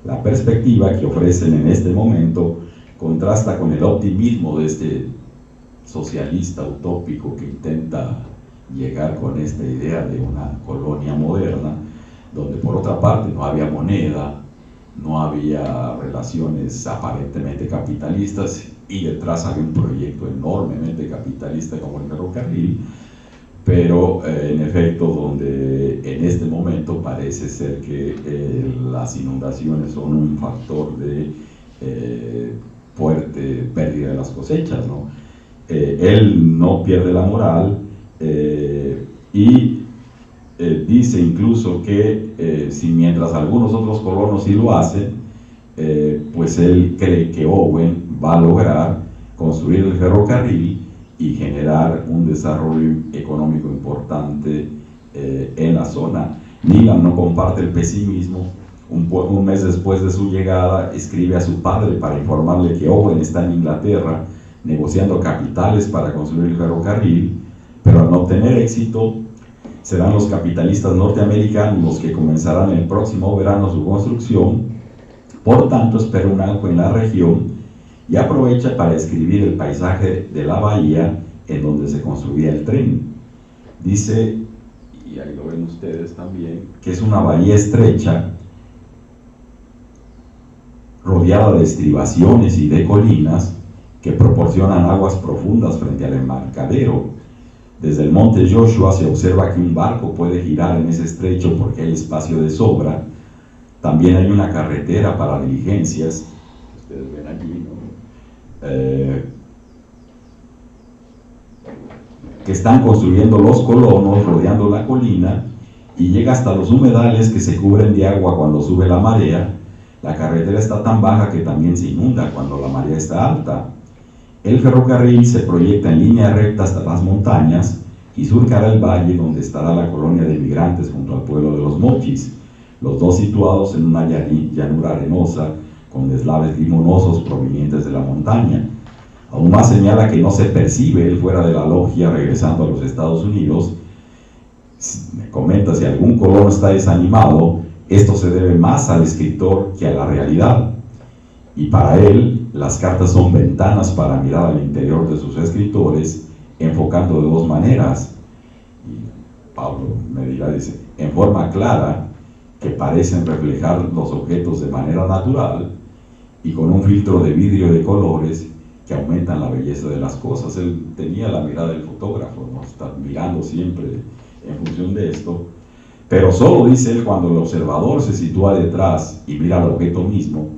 La perspectiva que ofrecen en este momento contrasta con el optimismo de este socialista utópico que intenta llegar con esta idea de una colonia moderna, donde por otra parte no había moneda, no había relaciones aparentemente capitalistas, y detrás había un proyecto enormemente capitalista como el ferrocarril, pero en efecto donde en este momento parece ser que las inundaciones son un factor de fuerte pérdida de las cosechas, ¿no? Él no pierde la moral y dice incluso que si mientras algunos otros colonos sí lo hacen, pues él cree que Owen va a lograr construir el ferrocarril y generar un desarrollo económico importante en la zona. Needham no comparte el pesimismo. Un mes después de su llegada, escribe a su padre para informarle que Owen está en Inglaterra negociando capitales para construir el ferrocarril, pero al no obtener éxito, serán los capitalistas norteamericanos los que comenzarán el próximo verano su construcción. Por tanto, espera un auge en la región y aprovecha para escribir el paisaje de la bahía en donde se construía el tren. Dice, y ahí lo ven ustedes también, que es una bahía estrecha, rodeada de estribaciones y de colinas que proporcionan aguas profundas frente al embarcadero. Desde el monte Joshua se observa que un barco puede girar en ese estrecho porque hay espacio de sobra. También hay una carretera para diligencias, ustedes ven allí, ¿no? Que están construyendo los colonos rodeando la colina, y llega hasta los humedales que se cubren de agua cuando sube la marea. La carretera está tan baja que también se inunda cuando la marea está alta. El ferrocarril se proyecta en línea recta hasta las montañas y surcará el valle donde estará la colonia de migrantes junto al pueblo de los Mochis, los dos situados en una llanura arenosa con deslaves limonosos provenientes de la montaña. Aún más señala que no se percibe él fuera de la logia regresando a los Estados Unidos. Me comenta, si algún colono está desanimado, esto se debe más al escritor que a la realidad. Y para él, las cartas son ventanas para mirar al interior de sus escritores, enfocando de dos maneras. Y Pablo me dirá, dice, en forma clara, que parecen reflejar los objetos de manera natural, y con un filtro de vidrio de colores que aumentan la belleza de las cosas. Él tenía la mirada del fotógrafo, ¿no? Está mirando siempre en función de esto, pero solo, dice él, cuando el observador se sitúa detrás y mira al objeto mismo,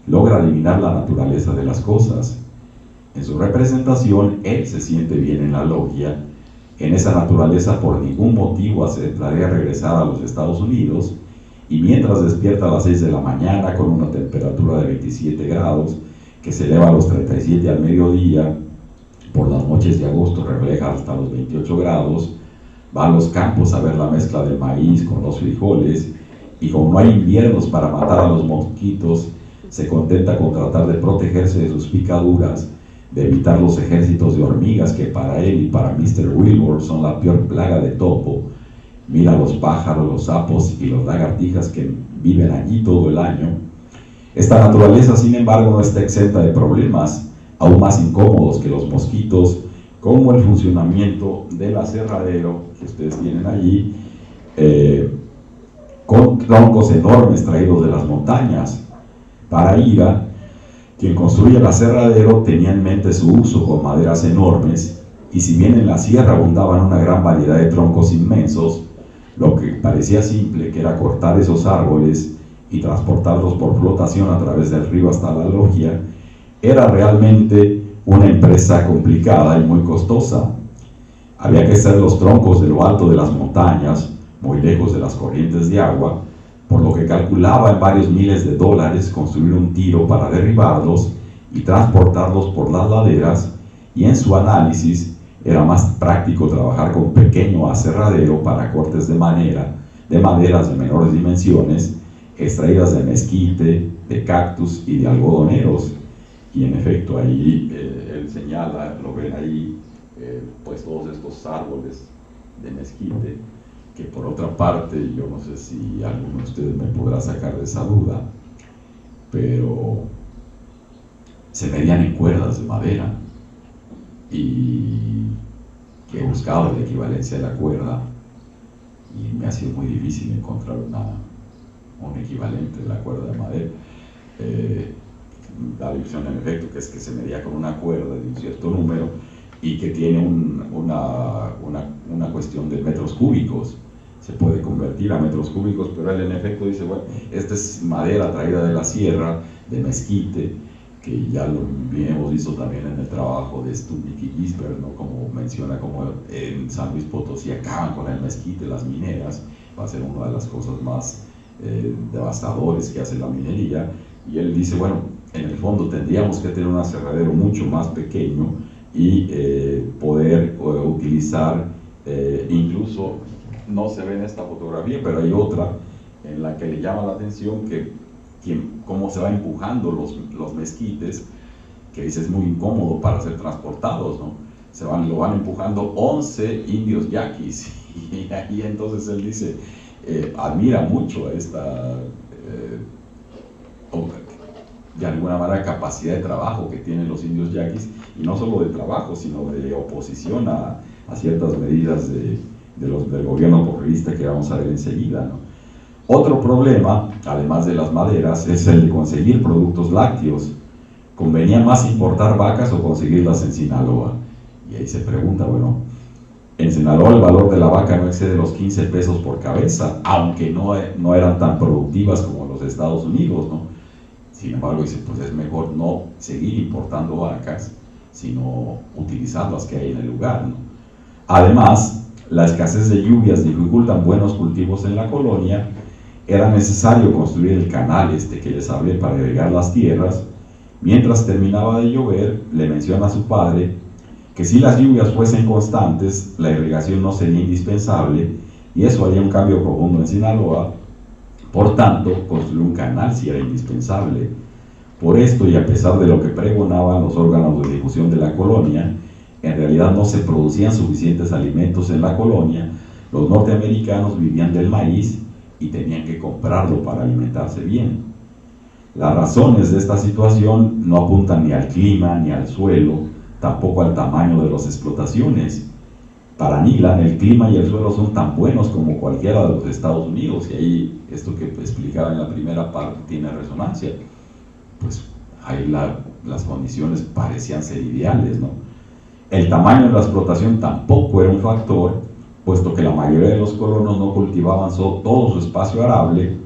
logra adivinar la naturaleza de las cosas. En su representación, él se siente bien en la logia. En esa naturaleza por ningún motivo aceptaría regresar a los Estados Unidos, y mientras despierta a las 6 de la mañana con una temperatura de 27 grados, que se eleva a los 37 al mediodía, por las noches de agosto refleja hasta los 28 grados, va a los campos a ver la mezcla del maíz con los frijoles, y como no hay inviernos para matar a los mosquitos, se contenta con tratar de protegerse de sus picaduras, de evitar los ejércitos de hormigas que para él y para Mr. Wilbur son la peor plaga de topo. Mira los pájaros, los sapos y los lagartijas que viven allí todo el año. Esta naturaleza, sin embargo, no está exenta de problemas aún más incómodos que los mosquitos, como el funcionamiento del aserradero que ustedes tienen allí, con troncos enormes traídos de las montañas. Para Ira, quien construye el aserradero tenía en mente su uso con maderas enormes, y si bien en la sierra abundaban una gran variedad de troncos inmensos, lo que parecía simple, que era cortar esos árboles y transportarlos por flotación a través del río hasta la logia, era realmente una empresa complicada y muy costosa. Había que hacer los troncos de lo alto de las montañas, muy lejos de las corrientes de agua, por lo que calculaba en varios miles de dólares construir un tiro para derribarlos y transportarlos por las laderas, y en su análisis era más práctico trabajar con pequeño aserradero para cortes de maderas de menores dimensiones, extraídas de mezquite, de cactus y de algodoneros. Y en efecto, ahí él señala, lo ven ahí, pues todos estos árboles de mezquite, que por otra parte, yo no sé si alguno de ustedes me podrá sacar de esa duda, pero se medían en cuerdas de madera, y que he buscado la equivalencia de la cuerda y me ha sido muy difícil encontrar un equivalente de la cuerda de madera. Da la ilusión en efecto que es que se medía con una cuerda de un cierto número y que tiene una cuestión de metros cúbicos, se puede convertir a metros cúbicos, pero él en efecto dice, bueno, esta es madera traída de la sierra, de mezquite, que ya lo hemos visto también en el trabajo de Stubik y Gisbert, ¿no? Como menciona, como en San Luis Potosí acaban con el mezquite, las mineras, va a ser una de las cosas más devastadores que hace la minería, y él dice, bueno, en el fondo tendríamos que tener un aserradero mucho más pequeño y poder utilizar, incluso, no se ve en esta fotografía, pero hay otra en la que le llama la atención cómo se va empujando los mezquites, que dice es muy incómodo para ser transportados, ¿no? Lo van empujando 11 indios yaquis, y ahí entonces él dice, admira mucho esta, de alguna manera, capacidad de trabajo que tienen los indios yaquis, y no solo de trabajo, sino de oposición a ciertas medidas del gobierno porfirista que vamos a ver enseguida, ¿no? Otro problema, además de las maderas, es el de conseguir productos lácteos. ¿Convenía más importar vacas o conseguirlas en Sinaloa? Y ahí se pregunta, bueno, en Sinaloa el valor de la vaca no excede los 15 pesos por cabeza, aunque no eran tan productivas como en los Estados Unidos, ¿no? Sin embargo, dice, pues es mejor no seguir importando vacas, sino utilizar las que hay en el lugar, ¿no? Además, la escasez de lluvias dificultan buenos cultivos en la colonia. Era necesario construir el canal que les hablé para irrigar las tierras. Mientras terminaba de llover, le menciona a su padre que si las lluvias fuesen constantes, la irrigación no sería indispensable, y eso haría un cambio profundo en Sinaloa. Por tanto, construir un canal sí era indispensable. Por esto, y a pesar de lo que pregonaban los órganos de difusión de la colonia, en realidad no se producían suficientes alimentos en la colonia. Los norteamericanos vivían del maíz y tenían que comprarlo para alimentarse bien. Las razones de esta situación no apuntan ni al clima ni al suelo, tampoco al tamaño de las explotaciones. Para Neelan, el clima y el suelo son tan buenos como cualquiera de los Estados Unidos, y ahí esto que explicaba en la primera parte tiene resonancia. Pues ahí las condiciones parecían ser ideales, ¿no? El tamaño de la explotación tampoco era un factor, puesto que la mayoría de los colonos no cultivaban todo su espacio arable,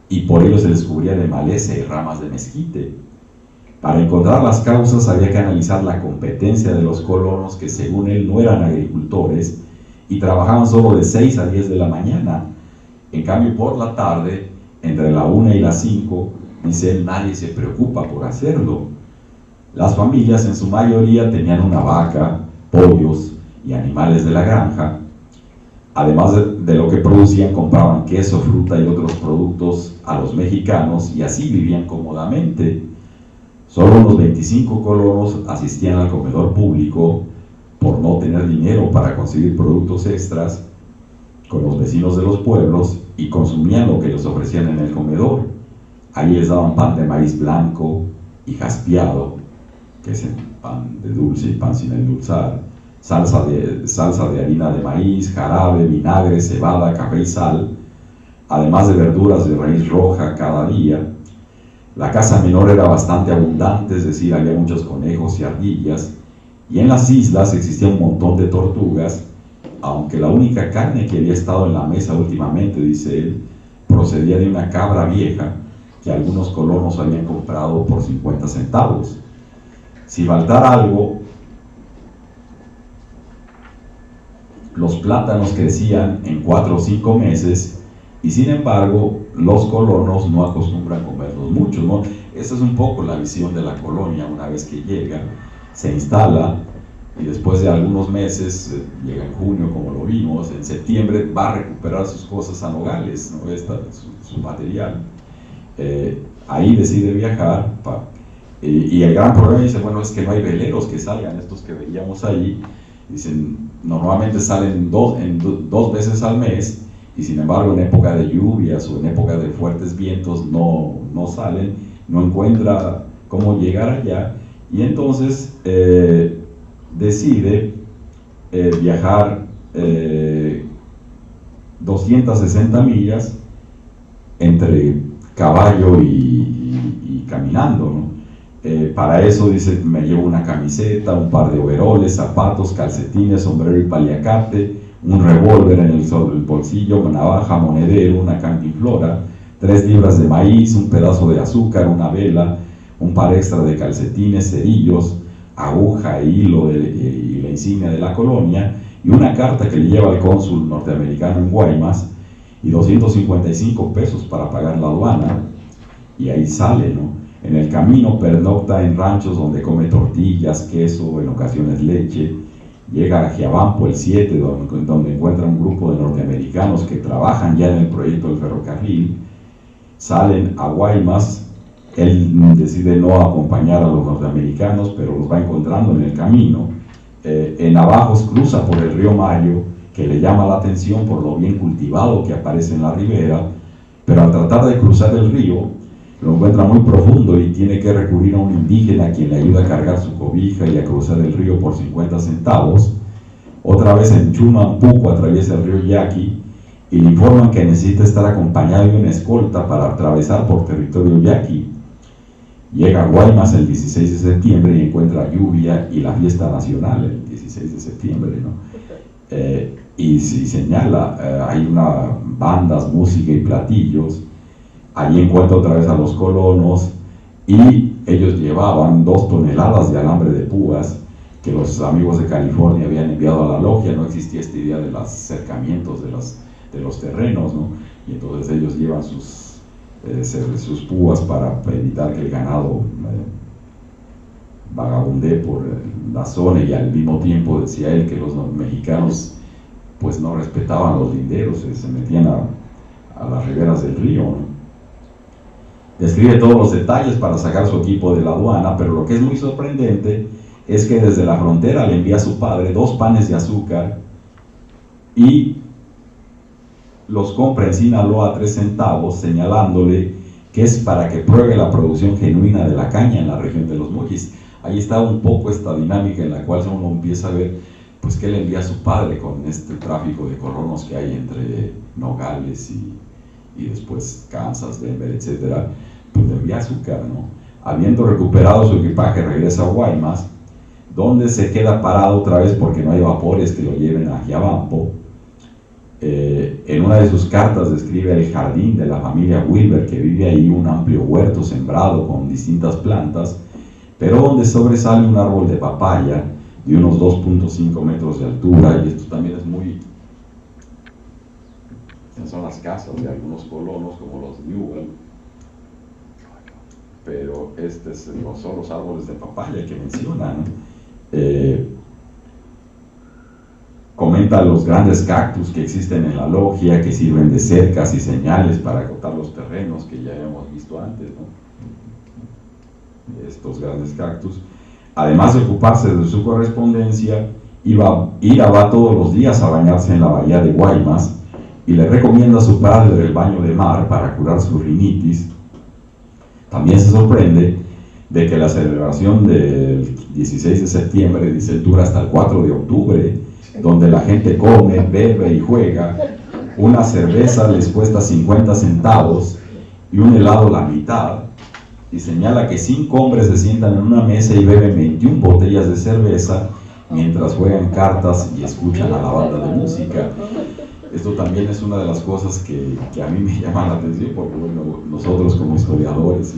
y por ello se les cubría de maleza y ramas de mezquite. Para encontrar las causas había que analizar la competencia de los colonos, que según él no eran agricultores y trabajaban solo de 6 a 10 de la mañana. En cambio, por la tarde, entre la 1 y las 5, dice él, nadie se preocupa por hacerlo. Las familias en su mayoría tenían una vaca, pollos y animales de la granja. Además de lo que producían, compraban queso, fruta y otros productos a los mexicanos, y así vivían cómodamente. Solo unos 25 colonos asistían al comedor público por no tener dinero para conseguir productos extras con los vecinos de los pueblos, y consumían lo que les ofrecían en el comedor. Ahí les daban pan de maíz blanco y jaspeado, que es el pan de dulce y pan sin endulzar, salsa de harina de maíz, jarabe, vinagre, cebada, café y sal, además de verduras de raíz roja cada día. La caza menor era bastante abundante, es decir, había muchos conejos y ardillas, y en las islas existía un montón de tortugas, aunque la única carne que había estado en la mesa últimamente, dice él, procedía de una cabra vieja que algunos colonos habían comprado por 50 centavos. Si faltara algo, los plátanos crecían en 4 o 5 meses y sin embargo los colonos no acostumbran comerlos mucho, ¿no? Esa es un poco la visión de la colonia. Una vez que llega, se instala y después de algunos meses, llega en junio como lo vimos, en septiembre va a recuperar sus cosas a Nogales, ¿no? Su material. Ahí decide viajar y el gran problema dice, bueno, es que no hay veleros que salgan, estos que veíamos ahí, dicen, normalmente salen dos veces al mes y sin embargo en época de lluvias o en época de fuertes vientos no salen, no encuentra cómo llegar allá y entonces decide viajar 260 millas entre caballo y caminando, ¿no? Para eso dice, me llevo una camiseta, un par de overoles, zapatos, calcetines, sombrero y paliacate, un revólver en el bolsillo, una navaja, monedero, una cantinflora, 3 libras de maíz, un pedazo de azúcar, una vela, un par extra de calcetines, cerillos, aguja, hilo y la insignia de la colonia, y una carta que le lleva al cónsul norteamericano en Guaymas, y 255 pesos para pagar la aduana, y ahí sale, ¿no? En el camino pernocta en ranchos donde come tortillas, queso, en ocasiones leche. Llega a Jiabampo el 7, donde encuentra un grupo de norteamericanos que trabajan ya en el proyecto del ferrocarril. Salen a Guaymas. Él decide no acompañar a los norteamericanos, pero los va encontrando en el camino. En Navajos cruza por el río Mayo, que le llama la atención por lo bien cultivado que aparece en la ribera, pero al tratar de cruzar el río, lo encuentra muy profundo y tiene que recurrir a un indígena quien le ayuda a cargar su cobija y a cruzar el río por 50 centavos. Otra vez en Chumampuco atraviesa el río Yaqui y le informan que necesita estar acompañado de una escolta para atravesar por territorio yaqui. Llega a Guaymas el 16 de septiembre y encuentra lluvia y la fiesta nacional el 16 de septiembre, ¿no? Y señala, hay bandas, música y platillos. Allí encuentra otra vez a los colonos y ellos llevaban 2 toneladas de alambre de púas que los amigos de California habían enviado a la logia. No existía esta idea de los cercamientos de los terrenos, ¿no? Y entonces ellos llevan sus púas para evitar que el ganado vagabundee por la zona, y al mismo tiempo decía él que los mexicanos pues no respetaban los linderos, se metían a las riberas del río, ¿no? Describe todos los detalles para sacar su equipo de la aduana, pero lo que es muy sorprendente es que desde la frontera le envía a su padre 2 panes de azúcar y los compra en Sinaloa a 3 centavos, señalándole que es para que pruebe la producción genuina de la caña en la región de los Mochis. Ahí está un poco esta dinámica en la cual uno empieza a ver pues qué le envía a su padre con este tráfico de colonos que hay entre Nogales y después Kansas, Denver, etc. Pues le envía azúcar, ¿no? Habiendo recuperado su equipaje, regresa a Guaymas, donde se queda parado otra vez porque no hay vapores que lo lleven a Jiabampo. En una de sus cartas describe el jardín de la familia Wilber, que vive ahí, un amplio huerto sembrado con distintas plantas, pero donde sobresale un árbol de papaya de unos 2.5 metros de altura, y esto también es muy... Estas son las casas de algunos colonos como los Newell, pero son los árboles de papaya que mencionan. Comenta los grandes cactus que existen en la logia, que sirven de cercas y señales para acotar los terrenos, que ya hemos visto antes, ¿no? Estos grandes cactus. Además de ocuparse de su correspondencia, va todos los días a bañarse en la bahía de Guaymas y le recomienda a su padre el baño de mar para curar su rinitis. También se sorprende de que la celebración del 16 de septiembre, dice, dura hasta el 4 de octubre, donde la gente come, bebe y juega. Una cerveza les cuesta 50 centavos y un helado la mitad, y señala que 5 hombres se sientan en una mesa y beben 21 botellas de cerveza mientras juegan cartas y escuchan a la banda de música. Esto también es una de las cosas que a mí me llama la atención, porque bueno, nosotros como historiadores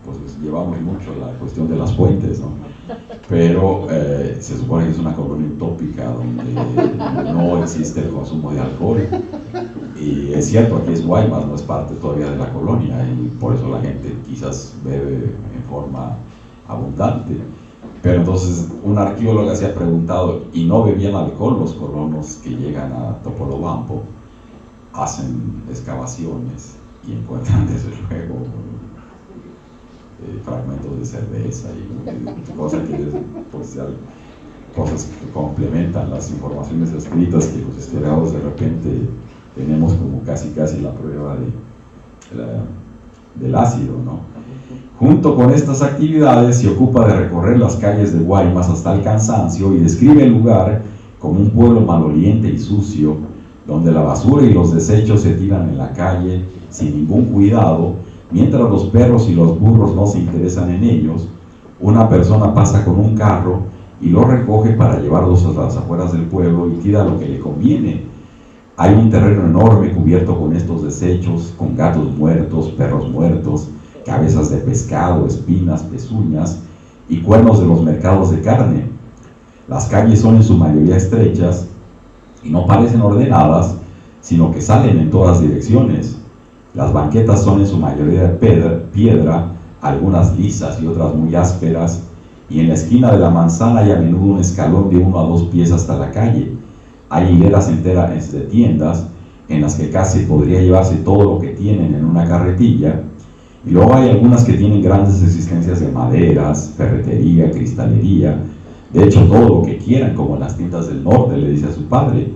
pues llevamos mucho la cuestión de las fuentes, ¿no? pero se supone que es una colonia utópica donde no existe el consumo de alcohol. Y es cierto, aquí es Guaymas, no es parte todavía de la colonia, y por eso la gente quizás bebe en forma abundante. Pero entonces un arqueólogo se ha preguntado, ¿y no bebían alcohol los colonos que llegan a Topolobampo? Hacen excavaciones y encuentran desde luego fragmentos de cerveza y cosas que, pues, cosas que complementan las informaciones escritas que los historiadores de repente tenemos como casi la prueba del ácido, ¿no? Junto con estas actividades se ocupa de recorrer las calles de Guaymas hasta el cansancio y describe el lugar como un pueblo maloliente y sucio, donde la basura y los desechos se tiran en la calle sin ningún cuidado, mientras los perros y los burros no se interesan en ellos. Una persona pasa con un carro y lo recoge para llevarlos a las afueras del pueblo y tira lo que le conviene. Hay un terreno enorme cubierto con estos desechos, con gatos muertos, perros muertos, cabezas de pescado, espinas, pezuñas y cuernos de los mercados de carne. Las calles son en su mayoría estrechas y no parecen ordenadas, sino que salen en todas direcciones. Las banquetas son en su mayoría de piedra, algunas lisas y otras muy ásperas, y en la esquina de la manzana hay a menudo un escalón de 1 a 2 pies hasta la calle. Hay hileras enteras de tiendas en las que casi podría llevarse todo lo que tienen en una carretilla, y luego hay algunas que tienen grandes existencias de maderas, ferretería, cristalería, de hecho todo lo que quieran, como en las tiendas del norte, le dice a su padre.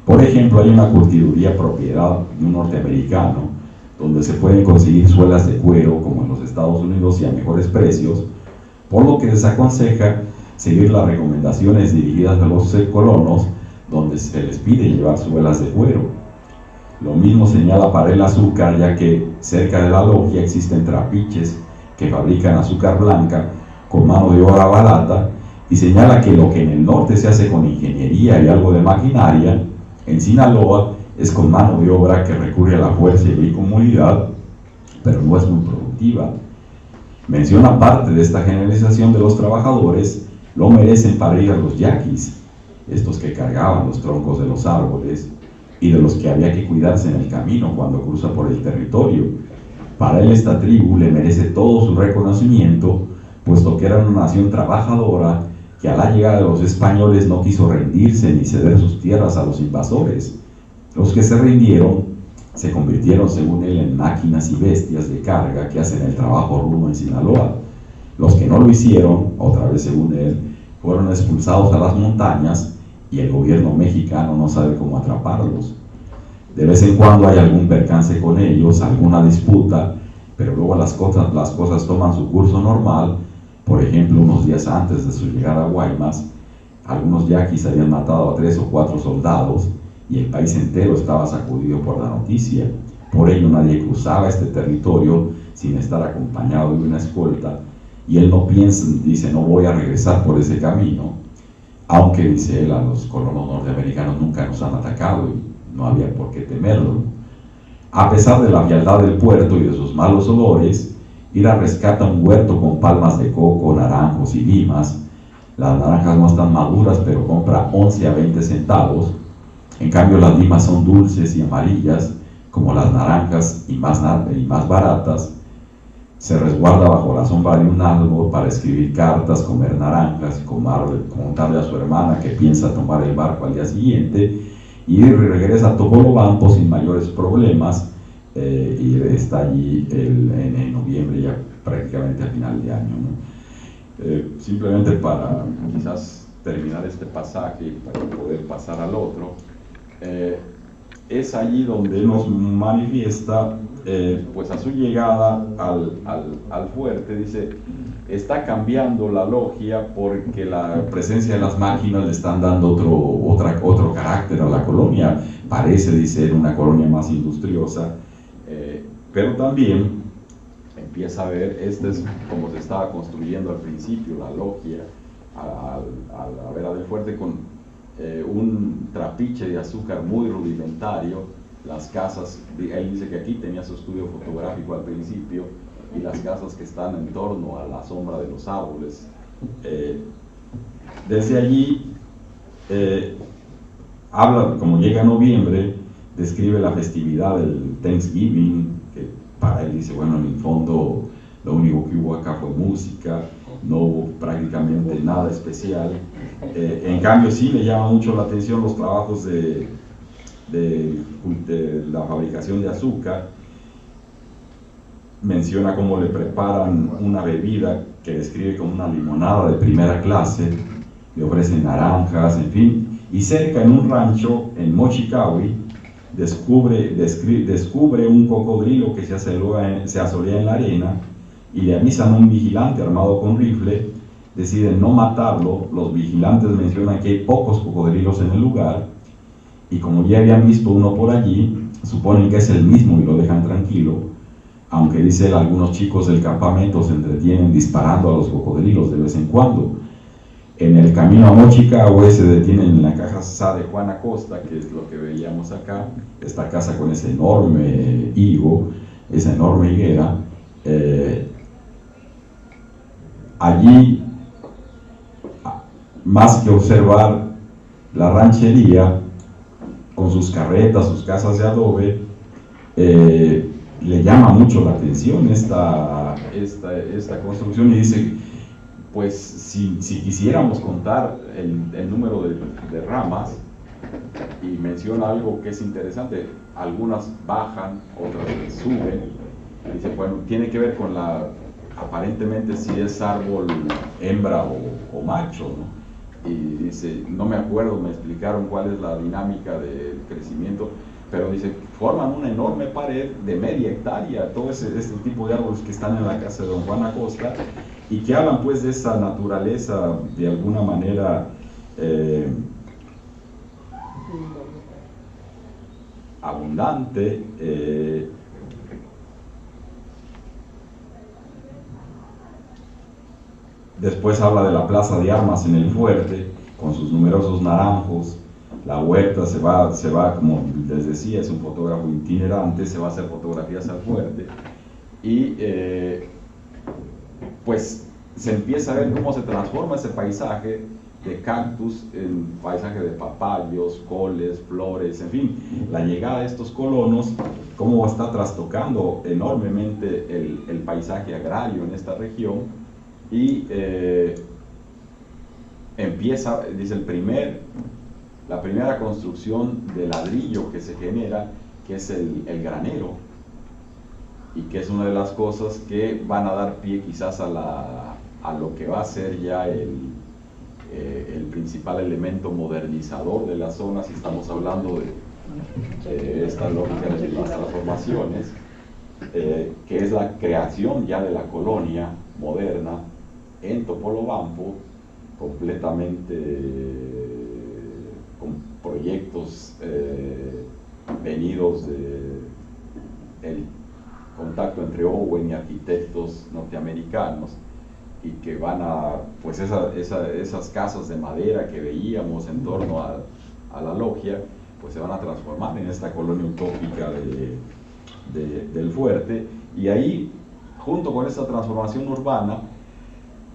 Por ejemplo, hay una curtiduría propiedad de un norteamericano, donde se pueden conseguir suelas de cuero, como en los Estados Unidos, y a mejores precios, por lo que les aconseja seguir las recomendaciones dirigidas a los colonos, donde se les pide llevar suelas de cuero. Lo mismo señala para el azúcar, ya que cerca de la logia existen trapiches que fabrican azúcar blanca con mano de obra barata, y señala que lo que en el norte se hace con ingeniería y algo de maquinaria, en Sinaloa es con mano de obra que recurre a la fuerza y comunidad, pero no es muy productiva. Menciona parte de esta generalización de los trabajadores, lo merecen para ir a los yaquis, estos que cargaban los troncos de los árboles, y de los que había que cuidarse en el camino cuando cruza por el territorio. Para él esta tribu le merece todo su reconocimiento, puesto que era una nación trabajadora que a la llegada de los españoles no quiso rendirse ni ceder sus tierras a los invasores. Los que se rindieron se convirtieron, según él, en máquinas y bestias de carga que hacen el trabajo rudo en Sinaloa. Los que no lo hicieron, otra vez según él, fueron expulsados a las montañas y el gobierno mexicano no sabe cómo atraparlos. De vez en cuando hay algún percance con ellos, alguna disputa, pero luego las cosas toman su curso normal. Por ejemplo, unos días antes de su llegada a Guaymas, algunos yaquis habían matado a 3 o 4 soldados y el país entero estaba sacudido por la noticia. Por ello nadie cruzaba este territorio sin estar acompañado de una escolta, y él no piensa, dice, no voy a regresar por ese camino, aunque, dice él, a los colonos norteamericanos nunca nos han atacado y no había por qué temerlo. A pesar de la frialdad del puerto y de sus malos olores, Ira rescata un huerto con palmas de coco, naranjos y limas. Las naranjas no están maduras, pero compra 11 a 20 centavos. En cambio, las limas son dulces y amarillas, como las naranjas, y más baratas. Se resguarda bajo la sombra de un árbol para escribir cartas, comer naranjas, contarle a su hermana que piensa tomar el barco al día siguiente, y regresa a Topolobampo sin mayores problemas, y está allí en noviembre, ya prácticamente a final de año, ¿no? Simplemente para quizás terminar este pasaje, para poder pasar al otro, es allí donde nos manifiesta, pues a su llegada al fuerte, dice, está cambiando la logia porque la presencia de las máquinas le están dando otro carácter a la colonia. Parece, dice, una colonia más industriosa, pero también empieza a ver, este es como se estaba construyendo al principio, la logia, a la vera del fuerte, con un trapiche de azúcar muy rudimentario. Las casas, él dice que aquí tenía su estudio fotográfico al principio, y las casas que están en torno a la sombra de los árboles desde allí habla, como llega noviembre, describe la festividad del Thanksgiving, que para él dice, bueno, en el fondo lo único que hubo acá fue música, no hubo prácticamente nada especial. En cambio sí le llama mucho la atención los trabajos de la fabricación de azúcar. Menciona cómo le preparan una bebida que describe como una limonada de primera clase, le ofrecen naranjas, en fin, y cerca en un rancho en Mochicawi descubre un cocodrilo que se asolea en la arena, y le avisan a un vigilante armado con rifle. Deciden no matarlo. Los vigilantes mencionan que hay pocos cocodrilos en el lugar, y como ya habían visto uno por allí, suponen que es el mismo y lo dejan tranquilo, aunque dice él, algunos chicos del campamento se entretienen disparando a los cocodrilos de vez en cuando. En el camino a Mochicawi se detienen en la casa de Juan Acosta, que es lo que veíamos acá, esta casa con ese enorme higo, esa enorme higuera. Allí, más que observar la ranchería con sus carretas, sus casas de adobe, le llama mucho la atención esta construcción, y dice, pues si quisiéramos contar el número de ramas, y menciona algo que es interesante, algunas bajan, otras suben, dice, bueno, tiene que ver con aparentemente si es árbol hembra o macho, ¿no? Y dice, no me acuerdo, me explicaron cuál es la dinámica del crecimiento, pero dice, forman una enorme pared de media hectárea, todo este tipo de árboles que están en la casa de don Juan Acosta, y que hablan pues de esa naturaleza de alguna manera abundante. Después habla de la plaza de armas en el fuerte, con sus numerosos naranjos. La huerta se va, como les decía, es un fotógrafo itinerante, se va a hacer fotografías al fuerte, y pues se empieza a ver cómo se transforma ese paisaje de cactus en paisaje de papayos, coles, flores, en fin, la llegada de estos colonos, cómo está trastocando enormemente el paisaje agrario en esta región. Y empieza, dice, la primera construcción de ladrillo que se genera, que es el granero, y que es una de las cosas que van a dar pie quizás a lo que va a ser ya el principal elemento modernizador de la zona, si estamos hablando de esta lógica de las transformaciones, que es la creación ya de la colonia moderna en Topolobampo, completamente con proyectos venidos del contacto entre Owen y arquitectos norteamericanos, y que van a, pues esas casas de madera que veíamos en torno a la logia, pues se van a transformar en esta colonia utópica del fuerte. Y ahí, junto con esta transformación urbana,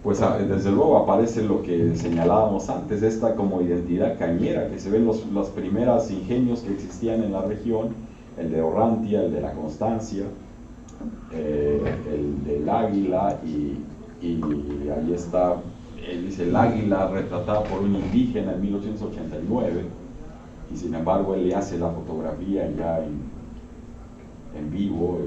pues desde luego aparece lo que señalábamos antes, esta como identidad cañera, que se ven los primeros ingenios que existían en la región, el de Orrantia, el de la Constancia, el del Águila, y ahí está, dice, el águila retratada por un indígena en 1889, y sin embargo él le hace la fotografía ya en vivo,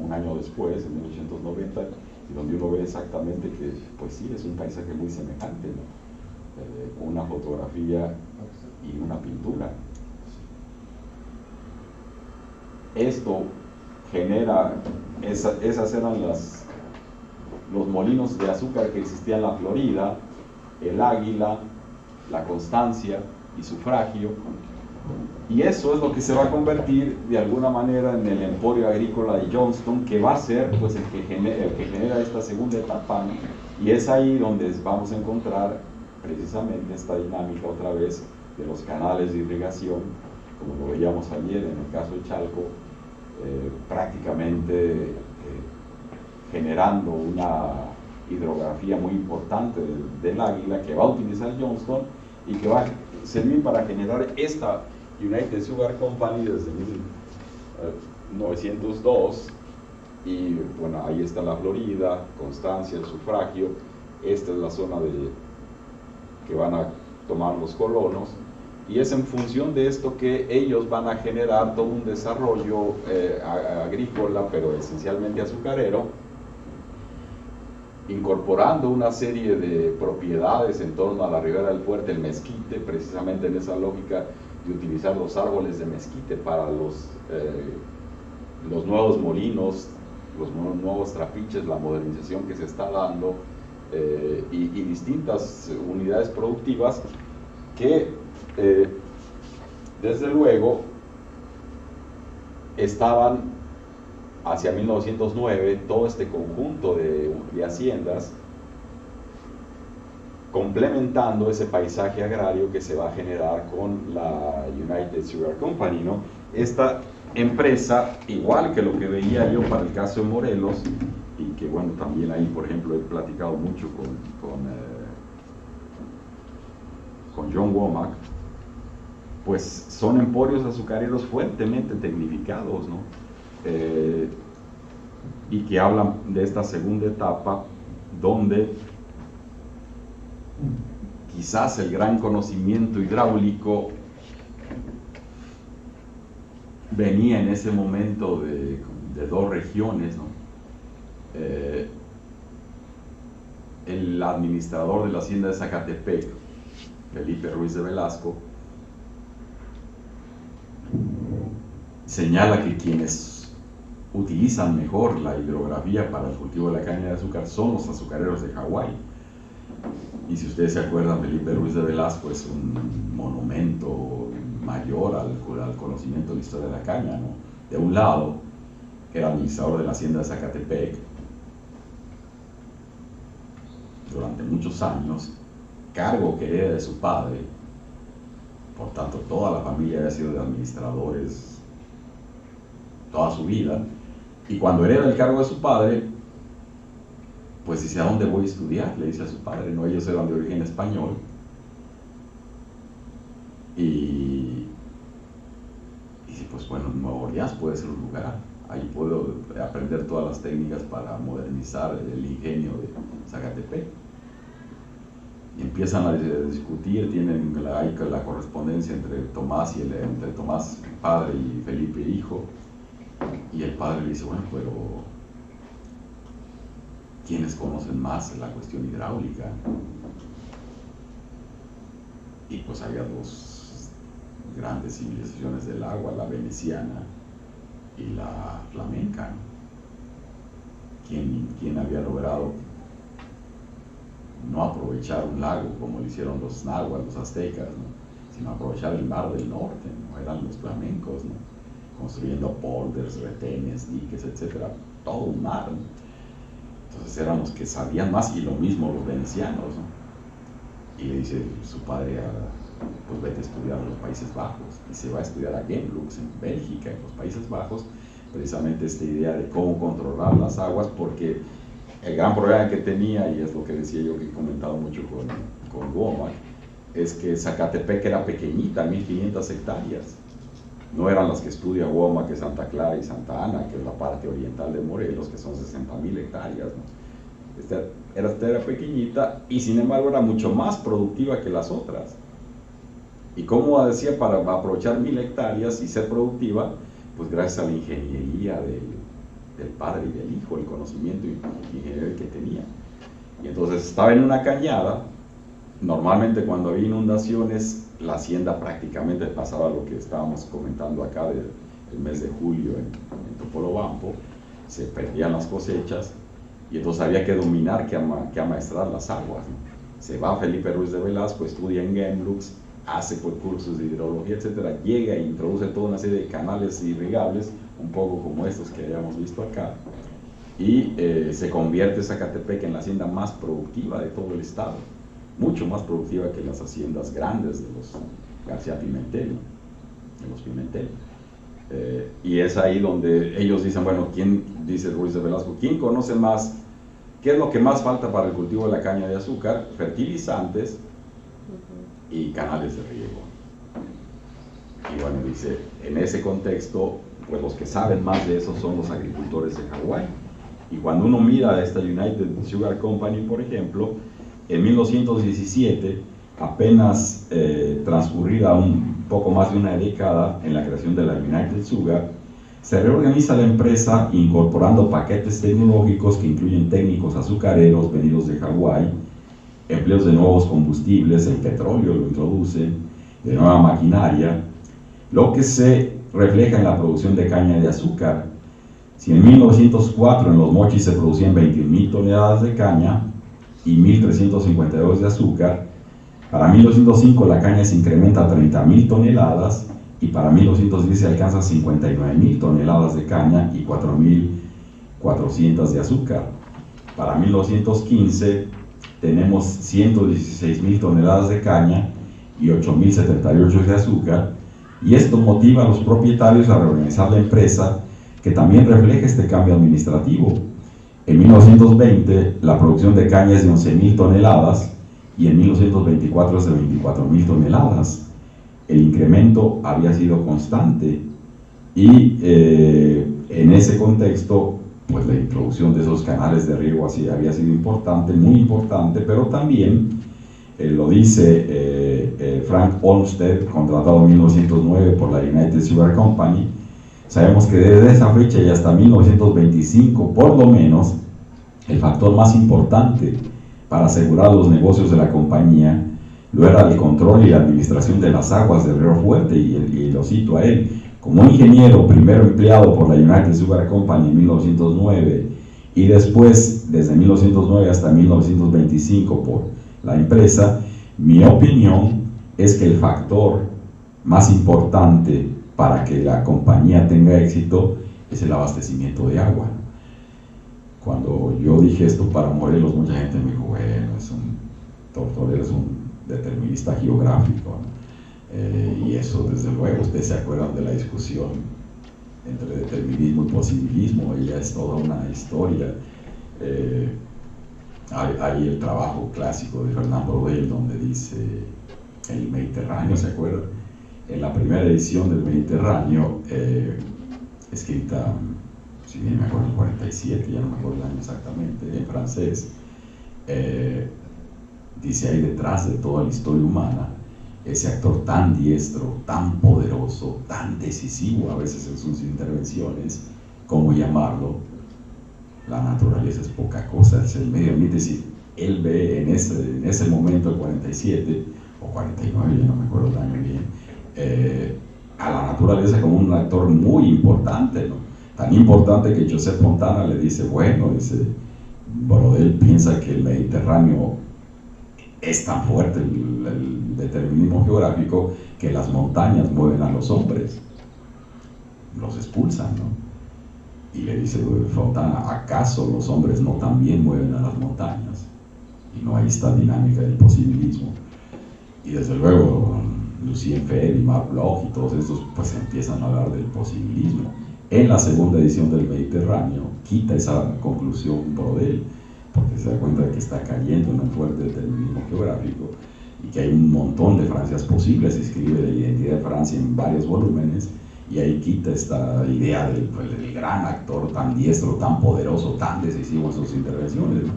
un año después, en 1890, y donde uno ve exactamente que, pues sí, es un paisaje muy semejante, ¿no? Una fotografía y una pintura. Esto genera, esas eran los molinos de azúcar que existían en la Florida, el Águila, la Constancia y Sufragio, y eso es lo que se va a convertir de alguna manera en el emporio agrícola de Johnston, que va a ser pues el que genera esta segunda etapa, ¿no? Y es ahí donde vamos a encontrar precisamente esta dinámica otra vez de los canales de irrigación, como lo veíamos ayer en el caso de Chalco, prácticamente generando una hidrografía muy importante del Águila que va a utilizar Johnston y que va a servir para generar esta United Sugar Company desde 1902. Y bueno, ahí está la Florida, Constancia, el sufragio. Esta es la zona que van a tomar los colonos, y es en función de esto que ellos van a generar todo un desarrollo agrícola, pero esencialmente azucarero, incorporando una serie de propiedades en torno a la ribera del fuerte, el mezquite, precisamente en esa lógica de utilizar los árboles de mezquite para los nuevos molinos, los nuevos trapiches, la modernización que se está dando, y distintas unidades productivas que desde luego estaban hacia 1909, todo este conjunto de haciendas complementando ese paisaje agrario que se va a generar con la United Sugar Company, ¿no? Esta empresa, igual que lo que veía yo para el caso de Morelos, y que bueno, también ahí por ejemplo he platicado mucho con John Womack, pues son emporios azucareros fuertemente tecnificados, ¿no? Y que hablan de esta segunda etapa donde quizás el gran conocimiento hidráulico venía en ese momento de dos regiones, ¿no? El administrador de la hacienda de Zacatepec, Felipe Ruiz de Velasco, señala que quienes utilizan mejor la hidrografía para el cultivo de la caña de azúcar son los azucareros de Hawái. Y si ustedes se acuerdan, Felipe Ruiz de Velasco es un monumento mayor al conocimiento de la historia de la caña, ¿no? De un lado, era administrador de la hacienda de Zacatepec durante muchos años, cargo que hereda de su padre, por tanto toda la familia había sido de administradores toda su vida, y cuando hereda el cargo de su padre, pues dice, ¿a dónde voy a estudiar? Le dice a su padre, no, ellos eran de origen español, y dice, pues bueno, Nueva Orleans puede ser un lugar, ahí puedo aprender todas las técnicas para modernizar el ingenio de Zacatepec. Y empiezan a discutir, tienen la correspondencia entre Tomás entre Tomás padre y Felipe hijo, y el padre le dice, bueno, pero ¿quiénes conocen más la cuestión hidráulica? Y pues había dos grandes civilizaciones del agua, la veneciana y la flamenca, ¿no? ¿Quién había logrado no aprovechar un lago como lo hicieron los náhuatl, los aztecas, ¿no? Sino aprovechar el mar del norte, ¿no? Eran los flamencos, ¿no? Construyendo polders, retenes, diques, etcétera, todo un mar, ¿no? Entonces eran los que sabían más, y lo mismo los venecianos, ¿no? Y le dice su padre, pues vete a estudiar a los Países Bajos, y se va a estudiar a Gembloux, en Bélgica, en los Países Bajos, precisamente esta idea de cómo controlar las aguas, porque el gran problema que tenía, y es lo que decía yo que he comentado mucho con Womack, es que Zacatepec era pequeñita, 1500 hectáreas. No eran las que estudia Womack, que Santa Clara y Santa Ana, que es la parte oriental de Morelos, que son 60.000 hectáreas, ¿no? Esta era pequeñita, y sin embargo era mucho más productiva que las otras. Y como decía, para aprovechar 1000 hectáreas y ser productiva, pues gracias a la ingeniería del padre y del hijo, el conocimiento ingenieril que tenía. Y entonces estaba en una cañada. Normalmente cuando había inundaciones, la hacienda prácticamente pasaba lo que estábamos comentando acá del mes de julio en Topolobampo, se perdían las cosechas, y entonces había que dominar, que amaestrar las aguas, ¿no? Se va Felipe Ruiz de Velasco, estudia en Gembloux, hace pues cursos de hidrología, etcétera, llega e introduce toda una serie de canales irrigables, un poco como estos que habíamos visto acá, y se convierte Zacatepec en la hacienda más productiva de todo el estado, mucho más productiva que las haciendas grandes de los García Pimentel, de los Pimentel. Y es ahí donde ellos dicen, bueno, ¿quién, dice Ruiz de Velasco, quién conoce más ¿qué es lo que más falta para el cultivo de la caña de azúcar? Fertilizantes y canales de riego. Y bueno, dice, en ese contexto, pues los que saben más de eso son los agricultores de Hawái. Y cuando uno mira a esta United Sugar Company, por ejemplo, en 1917, apenas transcurrida un poco más de una década en la creación de la United Sugar, se reorganiza la empresa incorporando paquetes tecnológicos que incluyen técnicos azucareros venidos de Hawái, empleos de nuevos combustibles, el petróleo lo introduce, de nueva maquinaria, lo que se refleja en la producción de caña de azúcar. Si en 1904 en Los Mochis se producían 21.000 toneladas de caña y 1.352 de azúcar, para 1905 la caña se incrementa a 30.000 toneladas y para 1910 se alcanza 59.000 toneladas de caña y 4.400 de azúcar. Para 1915 tenemos 116.000 toneladas de caña y 8.078 de azúcar, y esto motiva a los propietarios a reorganizar la empresa, que también refleja este cambio administrativo. En 1920 la producción de caña es de 11.000 toneladas y en 1924 es de 24.000 toneladas. El incremento había sido constante y en ese contexto pues la introducción de esos canales de riego así había sido importante, muy importante, pero también lo dice Frank Olmsted, contratado en 1909 por la United Sugar Company. Sabemos que desde esa fecha y hasta 1925, por lo menos, el factor más importante para asegurar los negocios de la compañía lo era el control y la administración de las aguas del Río Fuerte, y lo cito a él. Como ingeniero, primero empleado por la United Sugar Company en 1909 y después, desde 1909 hasta 1925, por la empresa, mi opinión es que el factor más importante para que la compañía tenga éxito es el abastecimiento de agua. Cuando yo dije esto para Morelos, mucha gente me dijo, bueno, Tortorella es un determinista geográfico, ¿no? Y eso, desde luego, ustedes se acuerdan de la discusión entre determinismo y posibilismo, ella es toda una historia. Hay el trabajo clásico de Fernand Braudel donde dice el Mediterráneo, ¿se acuerdan? En la primera edición del Mediterráneo, escrita, si bien me acuerdo, en 47, ya no me acuerdo el año exactamente, en francés, dice ahí detrás de toda la historia humana, ese actor tan diestro, tan poderoso, tan decisivo a veces en sus intervenciones, ¿cómo llamarlo? La naturaleza es poca cosa, es el medio ambiente. Es decir, él ve en ese momento, el 47 o 49, ya no me acuerdo el año bien, a la naturaleza como un actor muy importante, ¿no? Tan importante que Joseph Fontana le dice, bueno, dice, Braudel piensa que el Mediterráneo es tan fuerte el determinismo geográfico que las montañas mueven a los hombres, los expulsan, ¿no? Y le dice Fontana, ¿acaso los hombres no también mueven a las montañas? Y no hay esta dinámica del posibilismo. Y desde luego Lucien Febvre y Marc Bloch y todos estos pues empiezan a hablar del posibilismo. En la segunda edición del Mediterráneo quita esa conclusión Braudel, porque se da cuenta de que está cayendo en un fuerte determinismo geográfico y que hay un montón de Francias posibles. Escribe la identidad de Francia en varios volúmenes y ahí quita esta idea del gran actor tan diestro, tan poderoso, tan decisivo en sus intervenciones, ¿no?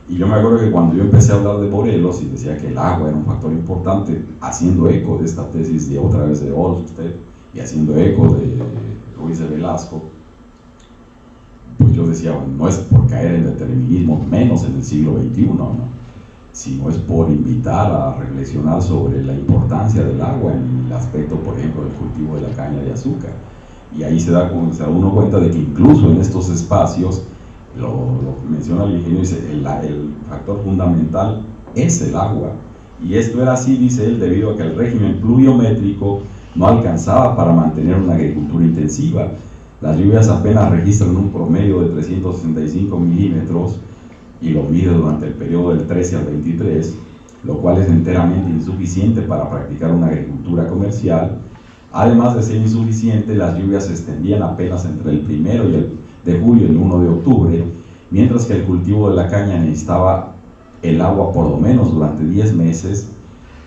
Y yo me acuerdo que cuando yo empecé a hablar de Morelos y decía que el agua era un factor importante, haciendo eco de esta tesis de otra vez de Olmsted y haciendo eco de Ruiz de Velasco, pues yo decía, bueno, no es por caer en determinismo, menos en el siglo XXI, ¿no? Sino es por invitar a reflexionar sobre la importancia del agua en el aspecto, por ejemplo, del cultivo de la caña de azúcar. Y ahí se da uno cuenta de que incluso en estos espacios, lo menciona el ingeniero, dice, el factor fundamental es el agua. Y esto era así, dice él, debido a que el régimen pluviométrico no alcanzaba para mantener una agricultura intensiva. Las lluvias apenas registran un promedio de 365 milímetros y lo mide durante el periodo del 13 al 23, lo cual es enteramente insuficiente para practicar una agricultura comercial. Además de ser insuficiente, las lluvias se extendían apenas entre el 1 de julio y el 1 de octubre, mientras que el cultivo de la caña necesitaba el agua por lo menos durante 10 meses,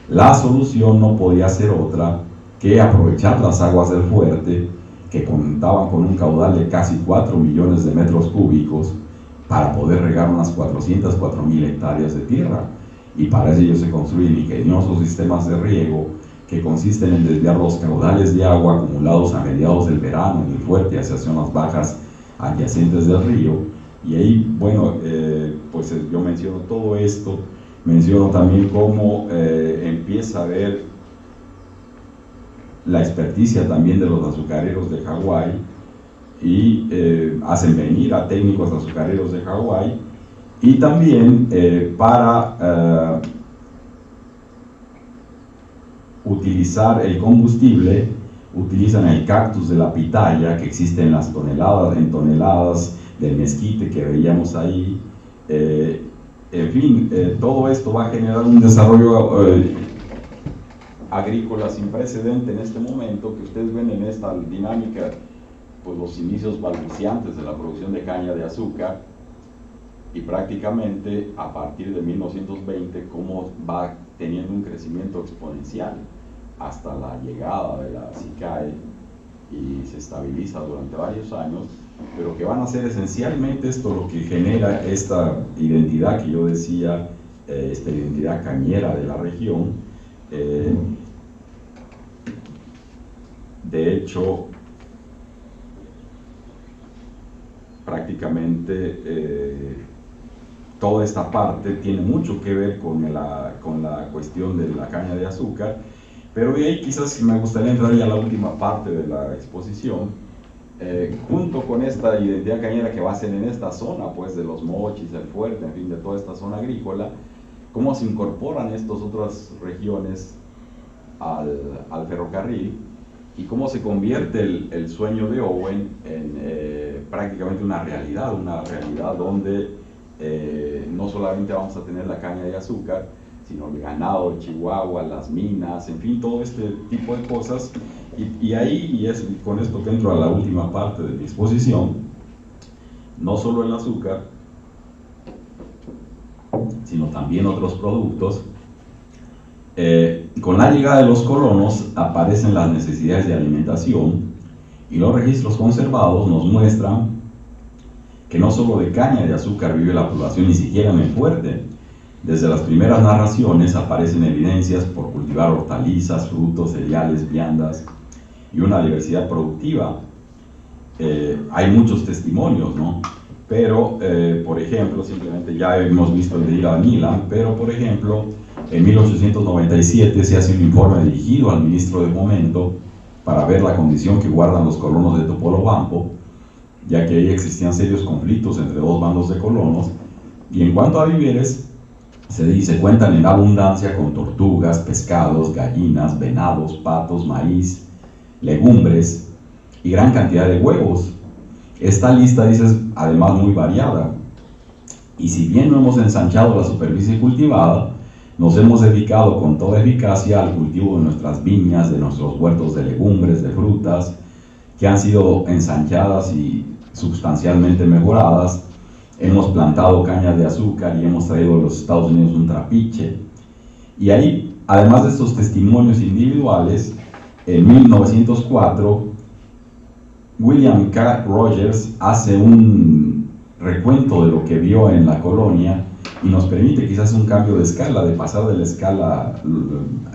la solución no podía ser otra que aprovechar las aguas del fuerte, que contaban con un caudal de casi 4 millones de metros cúbicos, para poder regar unas 404.000 hectáreas de tierra. Y para ello se construyen ingeniosos sistemas de riego que consisten en desviar los caudales de agua acumulados a mediados del verano en el fuerte hacia zonas bajas adyacentes del río. Y ahí, bueno, pues yo menciono todo esto, menciono también cómo empieza a haber la experticia también de los azucareros de Hawái, y hacen venir a técnicos azucareros de Hawái, y también para utilizar el combustible, utilizan el cactus de la pitaya, que existe en las toneladas del mezquite que veíamos ahí. En fin, todo esto va a generar un desarrollo agrícola sin precedente en este momento, que ustedes ven en esta dinámica, pues los inicios balbuciantes de la producción de caña de azúcar, y prácticamente a partir de 1920 cómo va teniendo un crecimiento exponencial hasta la llegada de la SICAE, y se estabiliza durante varios años, pero que van a ser esencialmente esto lo que genera esta identidad que yo decía, esta identidad cañera de la región. De hecho, prácticamente toda esta parte tiene mucho que ver con la cuestión de la caña de azúcar, pero de ahí quizás me gustaría entrar ya a la última parte de la exposición, junto con esta identidad cañera que va a ser en esta zona, pues de los Mochis, el Fuerte, en fin, de toda esta zona agrícola, cómo se incorporan estas otras regiones al ferrocarril, y cómo se convierte el sueño de Owen en prácticamente una realidad donde no solamente vamos a tener la caña de azúcar, sino el ganado, Chihuahua, las minas, en fin, todo este tipo de cosas. Y ahí, y es con esto que entro a la última parte de mi exposición, no solo el azúcar, sino también otros productos. Con la llegada de los colonos aparecen las necesidades de alimentación, y los registros conservados nos muestran que no solo de caña de azúcar vive la población, ni siquiera en el fuerte. Desde las primeras narraciones aparecen evidencias por cultivar hortalizas, frutos, cereales, viandas y una diversidad productiva. Hay muchos testimonios, ¿no? Pero, por ejemplo, simplemente ya hemos visto el de Ira Milan, pero por ejemplo, en 1897 se hace un informe dirigido al ministro del momento para ver la condición que guardan los colonos de Topolobampo, ya que ahí existían serios conflictos entre dos bandos de colonos. Y en cuanto a víveres, se dice, cuentan en abundancia con tortugas, pescados, gallinas, venados, patos, maíz, legumbres y gran cantidad de huevos. Esta lista, dice, es además muy variada, y si bien no hemos ensanchado la superficie cultivada, nos hemos dedicado con toda eficacia al cultivo de nuestras viñas, de nuestros huertos de legumbres, de frutas, que han sido ensanchadas y sustancialmente mejoradas. Hemos plantado caña de azúcar y hemos traído a los Estados Unidos un trapiche. Y ahí, además de estos testimonios individuales, en 1904, William K. Rogers hace un recuento de lo que vio en la colonia, y nos permite quizás un cambio de escala, de pasar de la escala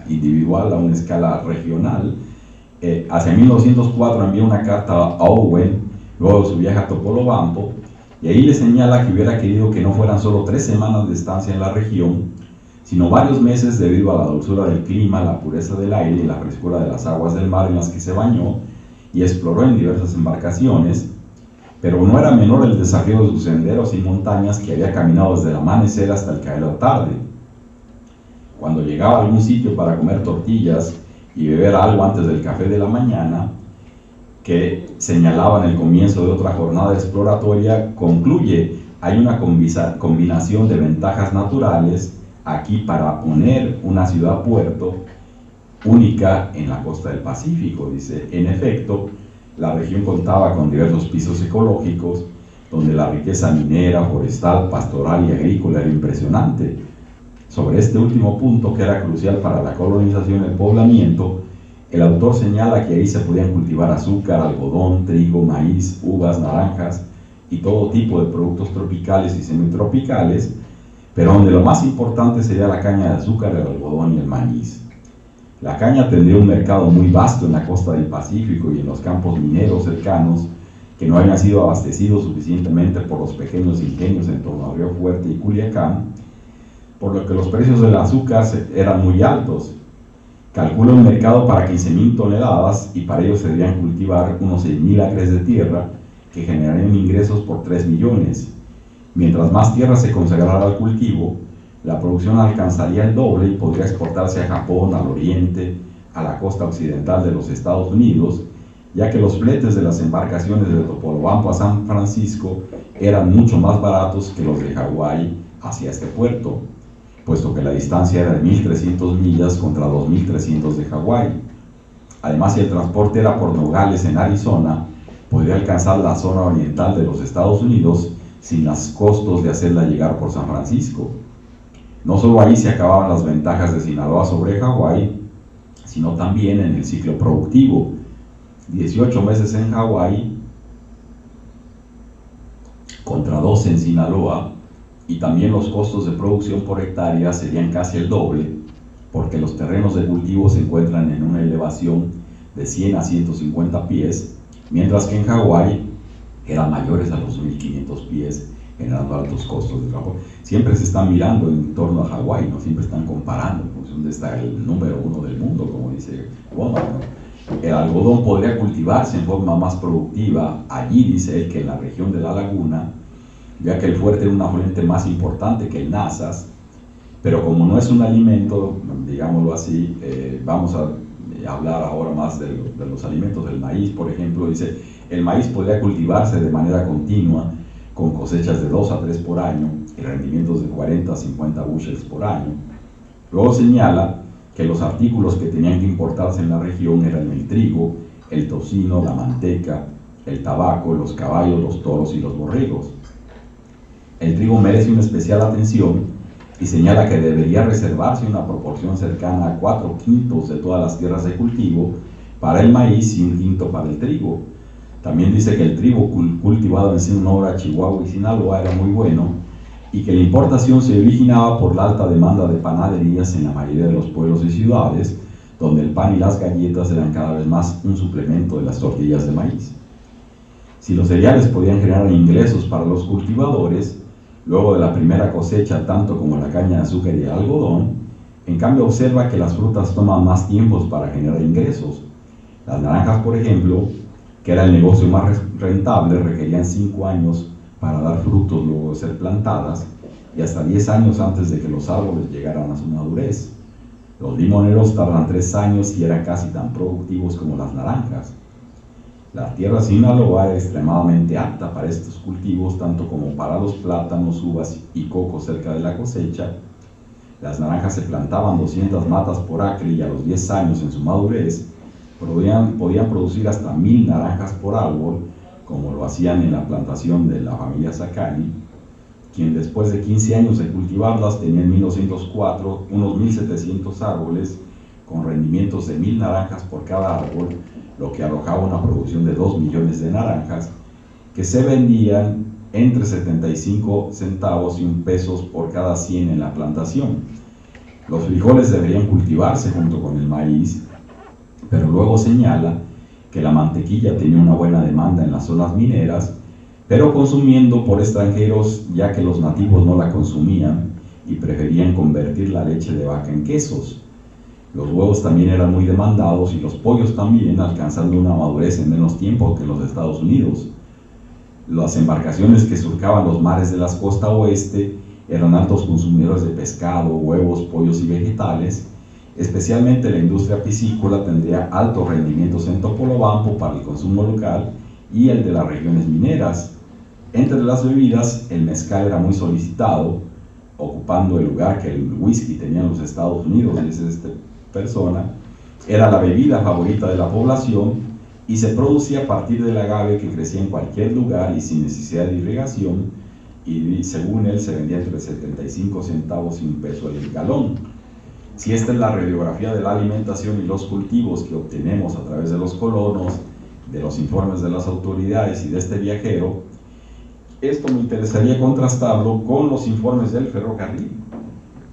individual a una escala regional. Hacia 1904 envía una carta a Owen, luego de su viaje a Topolobampo, y ahí le señala que hubiera querido que no fueran solo 3 semanas de estancia en la región, sino varios meses, debido a la dulzura del clima, la pureza del aire y la frescura de las aguas del mar en las que se bañó y exploró en diversas embarcaciones. Pero no era menor el desafío de sus senderos y montañas, que había caminado desde el amanecer hasta el caer de la tarde. Cuando llegaba a algún sitio para comer tortillas y beber algo antes del café de la mañana, que señalaban el comienzo de otra jornada exploratoria, concluye: hay una combinación de ventajas naturales aquí para poner una ciudad-puerto única en la costa del Pacífico. Dice, en efecto, la región contaba con diversos pisos ecológicos, donde la riqueza minera, forestal, pastoral y agrícola era impresionante. Sobre este último punto, que era crucial para la colonización y el poblamiento, el autor señala que ahí se podían cultivar azúcar, algodón, trigo, maíz, uvas, naranjas y todo tipo de productos tropicales y semitropicales, pero donde lo más importante sería la caña de azúcar, el algodón y el maíz. La caña tendría un mercado muy vasto en la costa del Pacífico y en los campos mineros cercanos que no habían sido abastecidos suficientemente por los pequeños ingenios en torno a Río Fuerte y Culiacán, por lo que los precios del azúcar eran muy altos. Calcula un mercado para 15.000 toneladas y para ello se debían cultivar unos 6.000 acres de tierra que generarían ingresos por 3 millones. Mientras más tierra se consagrara al cultivo, la producción alcanzaría el doble y podría exportarse a Japón, al oriente, a la costa occidental de los Estados Unidos, ya que los fletes de las embarcaciones de Topolobampo a San Francisco eran mucho más baratos que los de Hawái hacia este puerto, puesto que la distancia era de 1.300 millas contra 2.300 de Hawái. Además, si el transporte era por Nogales en Arizona, podría alcanzar la zona oriental de los Estados Unidos sin los costos de hacerla llegar por San Francisco. No solo ahí se acababan las ventajas de Sinaloa sobre Hawái, sino también en el ciclo productivo. 18 meses en Hawái contra 12 en Sinaloa, y también los costos de producción por hectárea serían casi el doble, porque los terrenos de cultivo se encuentran en una elevación de 100 a 150 pies, mientras que en Hawái eran mayores a los 1.500 pies, generando altos costos de trabajo. Siempre se están mirando en torno a Hawái, ¿no? Siempre están comparando, pues, dónde está el número uno del mundo, como dice Womack, ¿no? El algodón podría cultivarse en forma más productiva allí, dice él, que en la región de la laguna, ya que el fuerte es un afluente más importante que el Nazas, pero como no es un alimento, digámoslo así, vamos a hablar ahora más de los alimentos. Del maíz, por ejemplo, dice, el maíz podría cultivarse de manera continua, con cosechas de 2 a 3 por año y rendimientos de 40 a 50 bushels por año. Luego señala que los artículos que tenían que importarse en la región eran el trigo, el tocino, la manteca, el tabaco, los caballos, los toros y los borregos. El trigo merece una especial atención y señala que debería reservarse una proporción cercana a 4/5 de todas las tierras de cultivo para el maíz y 1/5 para el trigo. También dice que el trigo cultivado en Sonora, Chihuahua y Sinaloa era muy bueno y que la importación se originaba por la alta demanda de panaderías en la mayoría de los pueblos y ciudades, donde el pan y las galletas eran cada vez más un suplemento de las tortillas de maíz. Si los cereales podían generar ingresos para los cultivadores, luego de la primera cosecha, tanto como la caña de azúcar y el algodón, en cambio observa que las frutas toman más tiempos para generar ingresos. Las naranjas, por ejemplo, que era el negocio más rentable, requerían 5 años para dar frutos luego de ser plantadas y hasta 10 años antes de que los árboles llegaran a su madurez. Los limoneros tardan 3 años y eran casi tan productivos como las naranjas. La tierra Sinaloa era extremadamente apta para estos cultivos, tanto como para los plátanos, uvas y coco cerca de la cosecha. Las naranjas se plantaban 200 matas por acre y a los 10 años en su madurez podían producir hasta 1.000 naranjas por árbol, como lo hacían en la plantación de la familia Sacani, quien después de 15 años de cultivarlas tenía en 1904 unos 1.700 árboles con rendimientos de 1.000 naranjas por cada árbol, lo que arrojaba una producción de 2 millones de naranjas que se vendían entre 75 centavos y 1 peso por cada 100 en la plantación. Los frijoles deberían cultivarse junto con el maíz, pero luego señala que la mantequilla tenía una buena demanda en las zonas mineras, pero consumiendo por extranjeros, ya que los nativos no la consumían y preferían convertir la leche de vaca en quesos. Los huevos también eran muy demandados y los pollos también, alcanzando una madurez en menos tiempo que en los Estados Unidos. Las embarcaciones que surcaban los mares de la costa oeste eran altos consumidores de pescado, huevos, pollos y vegetales. Especialmente la industria piscícola tendría altos rendimientos en Topolobampo para el consumo local y el de las regiones mineras. Entre las bebidas, el mezcal era muy solicitado, ocupando el lugar que el whisky tenía en los Estados Unidos, dice esta persona. Era la bebida favorita de la población, y se producía a partir del agave que crecía en cualquier lugar y sin necesidad de irrigación, y según él se vendía entre 75 centavos y $1 el galón. Si esta es la radiografía de la alimentación y los cultivos que obtenemos a través de los colonos, de los informes de las autoridades y de este viajero, esto me interesaría contrastarlo con los informes del ferrocarril.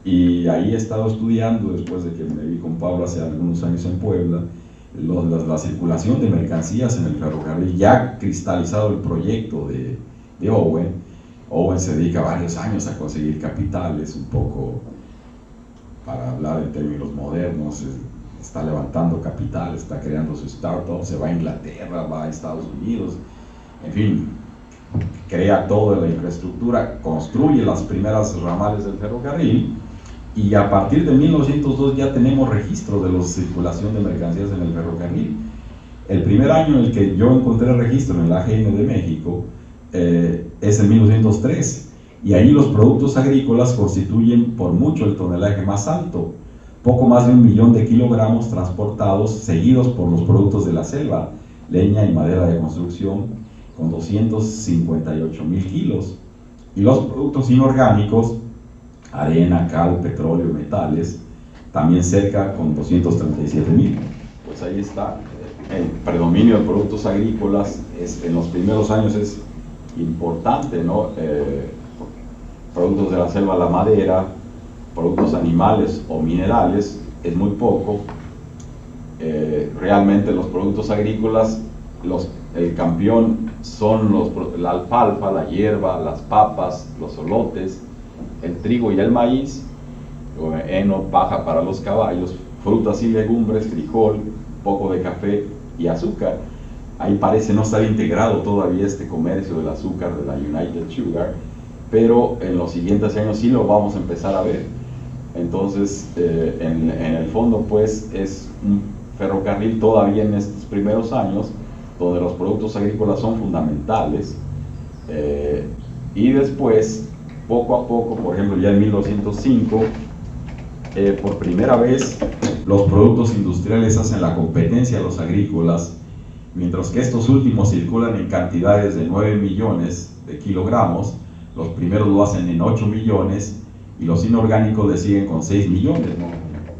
Y ahí he estado estudiando, después de que me vi con Pablo hace algunos años en Puebla, la circulación de mercancías en el ferrocarril. Ya cristalizado el proyecto de Owen. Owen se dedica varios años a conseguir capitales, un poco, para hablar en términos modernos, está levantando capital, está creando su startup, se va a Inglaterra, va a Estados Unidos, en fin, crea toda la infraestructura, construye las primeras ramales del ferrocarril, y a partir de 1902 ya tenemos registro de la circulación de mercancías en el ferrocarril. El primer año en el que yo encontré registro en el AGN de México es en 1903, y ahí los productos agrícolas constituyen por mucho el tonelaje más alto, poco más de 1 millón de kilogramos transportados, seguidos por los productos de la selva, leña y madera de construcción, con 258,000 kilos, y los productos inorgánicos, arena, cal, petróleo, metales, también cerca con 237,000. Pues ahí está, el predominio de productos agrícolas en los primeros años es importante, ¿no? Productos de la selva, la madera, productos animales o minerales, es muy poco. Realmente los productos agrícolas, el campeón son la alfalfa, la hierba, las papas, los elotes, el trigo y el maíz, heno, paja para los caballos, frutas y legumbres, frijol, poco de café y azúcar. Ahí parece no estar integrado todavía este comercio del azúcar de la United Sugar, pero en los siguientes años sí lo vamos a empezar a ver. Entonces, en el fondo, pues, es un ferrocarril todavía en estos primeros años, donde los productos agrícolas son fundamentales, y después, poco a poco, por ejemplo, ya en 1905, por primera vez, los productos industriales hacen la competencia a los agrícolas, mientras que estos últimos circulan en cantidades de 9 millones de kilogramos, los primeros lo hacen en 8 millones, y los inorgánicos le siguen con 6 millones, ¿no?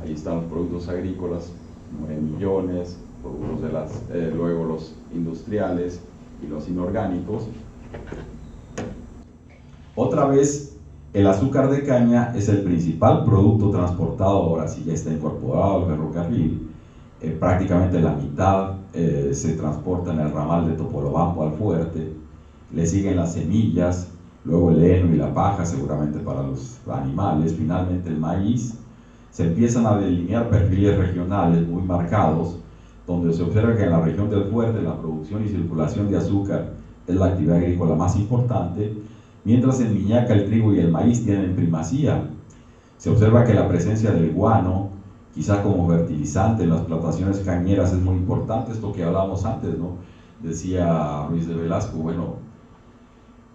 Ahí están los productos agrícolas, 9 millones, productos luego los industriales y los inorgánicos. Otra vez, el azúcar de caña es el principal producto transportado, ahora sí ya está incorporado al ferrocarril. Prácticamente la mitad se transporta en el ramal de Topolobampo al fuerte, le siguen las semillas, luego el heno y la paja, seguramente para los animales, finalmente el maíz. Se empiezan a delinear perfiles regionales muy marcados, donde se observa que en la región del fuerte la producción y circulación de azúcar es la actividad agrícola más importante, mientras en Miñaca el trigo y el maíz tienen primacía. Se observa que la presencia del guano, quizá como fertilizante en las plantaciones cañeras, es muy importante, esto que hablábamos antes, ¿no? Decía Ruiz de Velasco, bueno,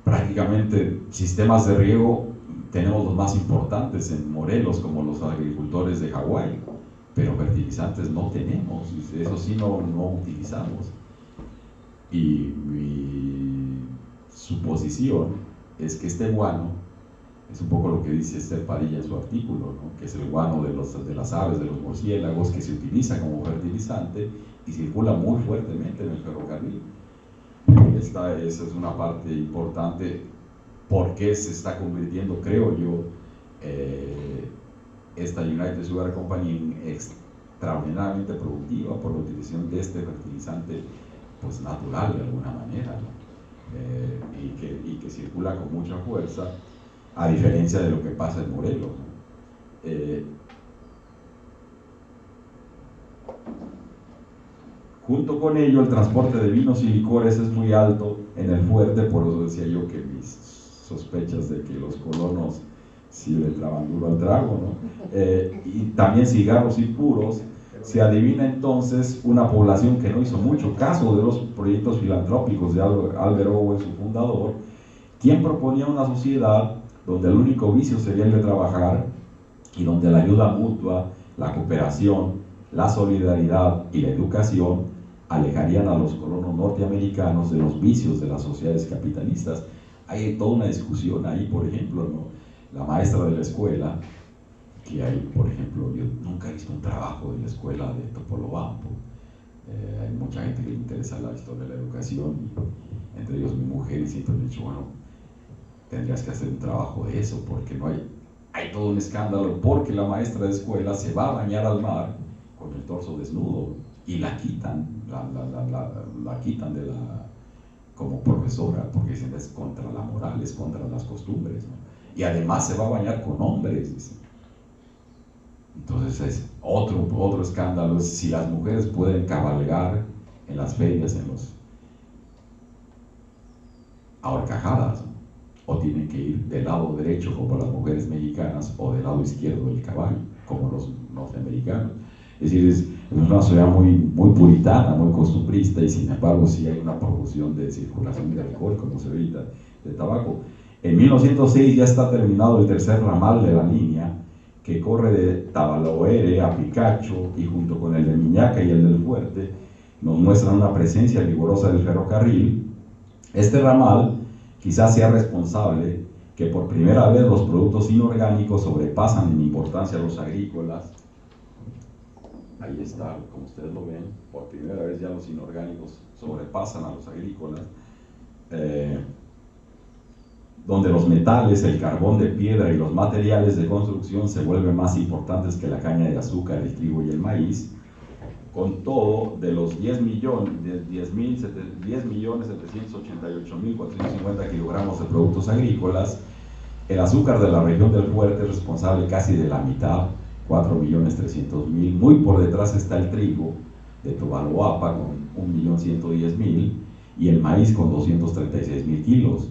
prácticamente sistemas de riego tenemos los más importantes en Morelos, como los agricultores de Hawái, pero fertilizantes no tenemos, eso sí no utilizamos. Y mi suposición es que este guano es un poco lo que dice Esther Padilla en su artículo, ¿no? Que es el guano de las aves, de los murciélagos, que se utiliza como fertilizante y circula muy fuertemente en el ferrocarril. Esa es una parte importante porque se está convirtiendo, creo yo, esta United Sugar Company en extraordinariamente productiva por la utilización de este fertilizante, pues natural de alguna manera, ¿no? Y que circula con mucha fuerza, a diferencia de lo que pasa en Morelos, ¿no? Junto con ello, el transporte de vinos y licores es muy alto en el fuerte, por eso decía yo que mis sospechas de que los colonos sí le traban duro al trago, ¿no? Y también cigarros y puros. Se adivina entonces una población que no hizo mucho caso de los proyectos filantrópicos de Albert Owen, su fundador, quien proponía una sociedad donde el único vicio sería el de trabajar y donde la ayuda mutua, la cooperación, la solidaridad y la educación alejarían a los colonos norteamericanos de los vicios de las sociedades capitalistas. Hay toda una discusión ahí, por ejemplo, ¿no? La maestra de la escuela, que hay, por ejemplo, yo nunca he visto un trabajo de la escuela de Topolobampo. Hay mucha gente que le interesa la historia de la educación, y entre ellos mi mujer, y siempre me ha dicho, bueno, tendrías que hacer un trabajo de eso, porque no hay todo un escándalo, porque la maestra de escuela se va a bañar al mar con el torso desnudo y la quitan, la quitan de como profesora, porque dicen es contra la moral, es contra las costumbres, ¿no? Y además se va a bañar con hombres, dicen. Entonces es otro escándalo, es si las mujeres pueden cabalgar en las ferias, a horcajadas, ¿no? O tienen que ir del lado derecho como las mujeres mexicanas, o del lado izquierdo del caballo como los norteamericanos. Es decir, es una sociedad muy puritana, muy costumbrista, y sin embargo sí hay una promoción de circulación de alcohol, como se ve ahorita, de tabaco. En 1906 ya está terminado el tercer ramal de la línea, que corre de Tabalaoere a Picacho, y junto con el de Miñaca y el del Fuerte nos muestran una presencia vigorosa del ferrocarril. Este ramal quizás sea responsable que por primera vez los productos inorgánicos sobrepasan en importancia a los agrícolas. Ahí está, como ustedes lo ven, por primera vez ya los inorgánicos sobrepasan a los agrícolas, donde los metales, el carbón de piedra y los materiales de construcción se vuelven más importantes que la caña de azúcar, el trigo y el maíz. Con todo, de los 10.788.450 kilogramos de productos agrícolas, el azúcar de la región del Fuerte es responsable casi de la mitad, 4.300.000. Muy por detrás está el trigo de Tobaloapa con 1.110.000 y el maíz con 236.000 kilos.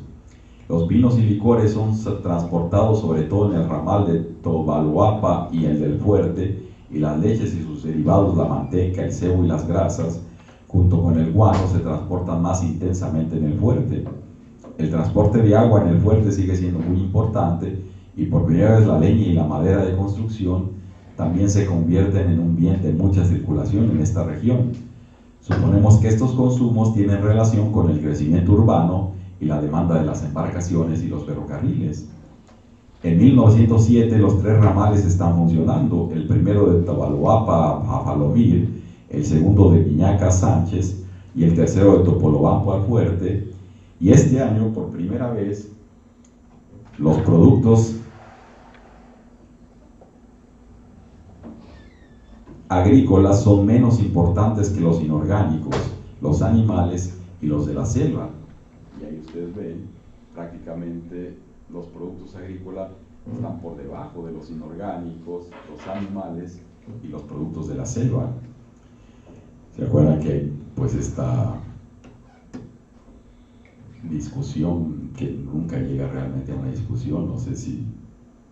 Los vinos y licores son transportados sobre todo en el ramal de Tobaloapa y el del Fuerte, y las leches y sus derivados, la manteca, el cebo y las grasas, junto con el guano, se transportan más intensamente en el Fuerte. El transporte de agua en el Fuerte sigue siendo muy importante, y por primera vez la leña y la madera de construcción también se convierten en un bien de mucha circulación en esta región. Suponemos que estos consumos tienen relación con el crecimiento urbano y la demanda de las embarcaciones y los ferrocarriles. En 1907 los tres ramales están funcionando, el primero de Tabaloapa a Palomir, el segundo de Miñaca a Sánchez y el tercero de Topolobampo al Fuerte, y este año por primera vez los productos agrícolas son menos importantes que los inorgánicos, los animales y los de la selva. Y ahí ustedes ven, prácticamente los productos agrícolas están por debajo de los inorgánicos, los animales y los productos de la selva. ¿Se acuerdan que hay pues esta discusión que nunca llega realmente a una discusión? No sé si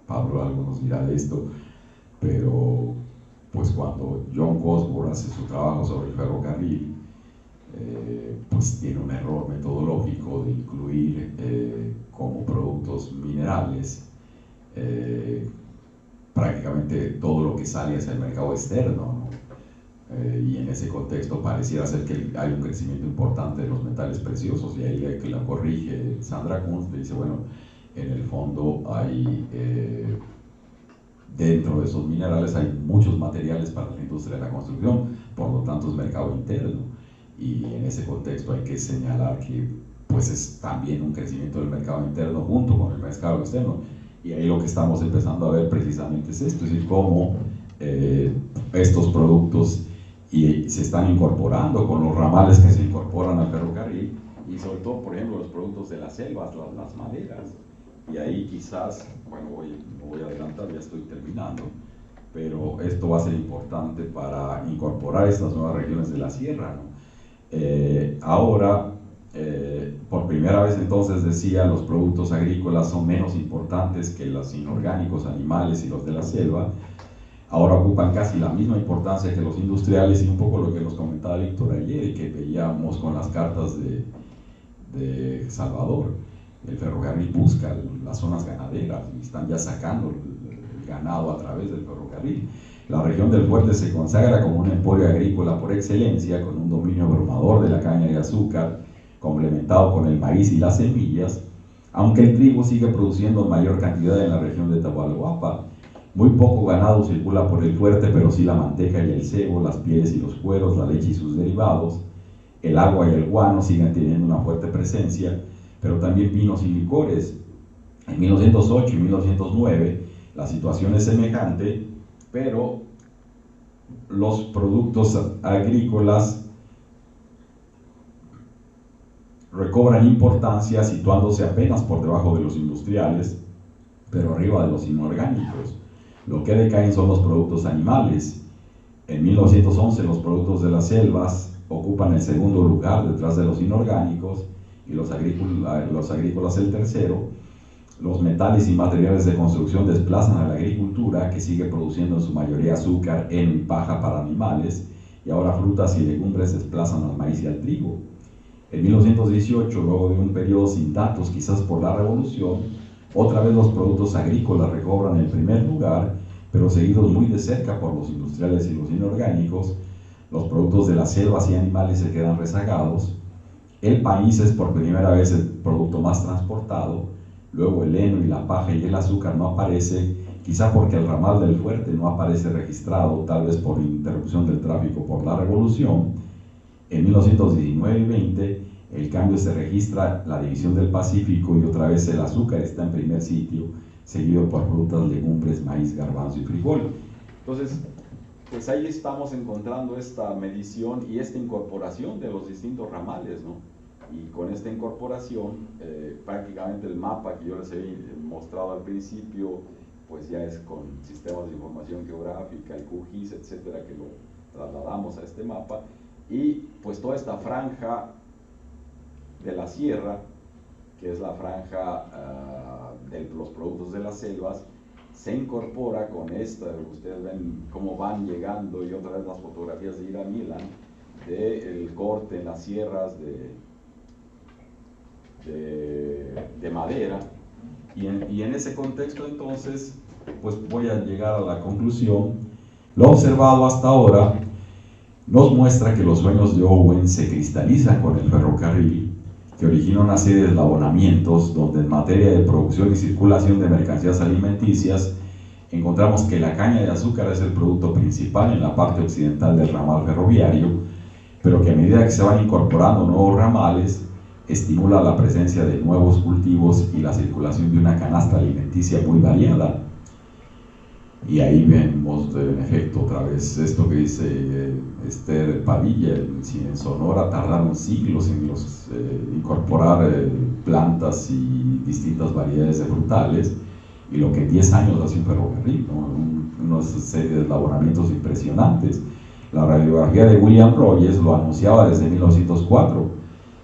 Pablo algo nos dirá de esto, pero pues cuando John Gosborn hace su trabajo sobre el ferrocarril, pues tiene un error metodológico de incluir como productos minerales prácticamente todo lo que sale hacia el mercado externo, ¿no? Y en ese contexto pareciera ser que hay un crecimiento importante de los metales preciosos, y ahí que la corrige Sandra Kunz, le dice, bueno, en el fondo hay dentro de esos minerales hay muchos materiales para la industria de la construcción, por lo tanto es mercado interno. Y en ese contexto hay que señalar que pues es también un crecimiento del mercado interno junto con el mercado externo, y ahí lo que estamos empezando a ver precisamente es esto, es decir, cómo estos productos se están incorporando con los ramales que se incorporan al ferrocarril, y sobre todo, por ejemplo, los productos de las selvas, las maderas. Y ahí quizás, bueno, voy a adelantar, ya estoy terminando, pero esto va a ser importante para incorporar estas nuevas regiones de la sierra, ¿no? Ahora, por primera vez entonces decía, los productos agrícolas son menos importantes que los inorgánicos, animales y los de la selva. Ahora ocupan casi la misma importancia que los industriales, y un poco lo que nos comentaba Víctor ayer y que veíamos con las cartas de Salvador. El ferrocarril busca las zonas ganaderas y están ya sacando el ganado a través del ferrocarril. La región del Fuerte se consagra como un emporio agrícola por excelencia, con un dominio abrumador de la caña de azúcar, complementado con el maíz y las semillas, aunque el trigo sigue produciendo mayor cantidad en la región de Atahualhuapa. Muy poco ganado circula por el Fuerte, pero sí la manteca y el cebo, las pieles y los cueros, la leche y sus derivados. El agua y el guano siguen teniendo una fuerte presencia, pero también vinos y licores. En 1908 y 1909 la situación es semejante, pero los productos agrícolas recobran importancia situándose apenas por debajo de los industriales, pero arriba de los inorgánicos. Lo que decaen son los productos animales. En 1911 los productos de las selvas ocupan el segundo lugar detrás de los inorgánicos y los agrícolas el tercero. Los metales y materiales de construcción desplazan a la agricultura, que sigue produciendo en su mayoría azúcar, heno y paja para animales, y ahora frutas y legumbres desplazan al maíz y al trigo. En 1918, luego de un periodo sin datos, quizás por la revolución, otra vez los productos agrícolas recobran el primer lugar, pero seguidos muy de cerca por los industriales y los inorgánicos. Los productos de las selvas y animales se quedan rezagados. El maíz es por primera vez el producto más transportado. Luego el heno y la paja y el azúcar no aparece, quizá porque el ramal del Fuerte no aparece registrado, tal vez por interrupción del tráfico por la revolución. En 1919 y 20 el cambio se registra la división del Pacífico y otra vez el azúcar está en primer sitio, seguido por frutas, legumbres, maíz, garbanzo y frijol. Entonces, pues ahí estamos encontrando esta medición y esta incorporación de los distintos ramales, ¿no? Y con esta incorporación, prácticamente el mapa que yo les he mostrado al principio, pues ya es con sistemas de información geográfica, el QGIS, etcétera, que lo trasladamos a este mapa. Y pues toda esta franja de la sierra, que es la franja de los productos de las selvas, se incorpora con esta. Ustedes ven cómo van llegando, y otra vez las fotografías de Ira Milan, del corte en las sierras de madera, y en ese contexto entonces pues voy a llegar a la conclusión. Lo observado hasta ahora nos muestra que los sueños de Owen se cristalizan con el ferrocarril, que origina una serie de eslabonamientos donde en materia de producción y circulación de mercancías alimenticias encontramos que la caña de azúcar es el producto principal en la parte occidental del ramal ferroviario, pero que a medida que se van incorporando nuevos ramales, estimula la presencia de nuevos cultivos y la circulación de una canasta alimenticia muy variada. Y ahí vemos en efecto otra vez esto que dice Esther Padilla: en Sonora tardaron siglos en incorporar plantas y distintas variedades de frutales, y lo que en 10 años hace un ferrocarril, ¿no? Una serie de elaboramientos impresionantes. La radiografía de William Rogers lo anunciaba desde 1904.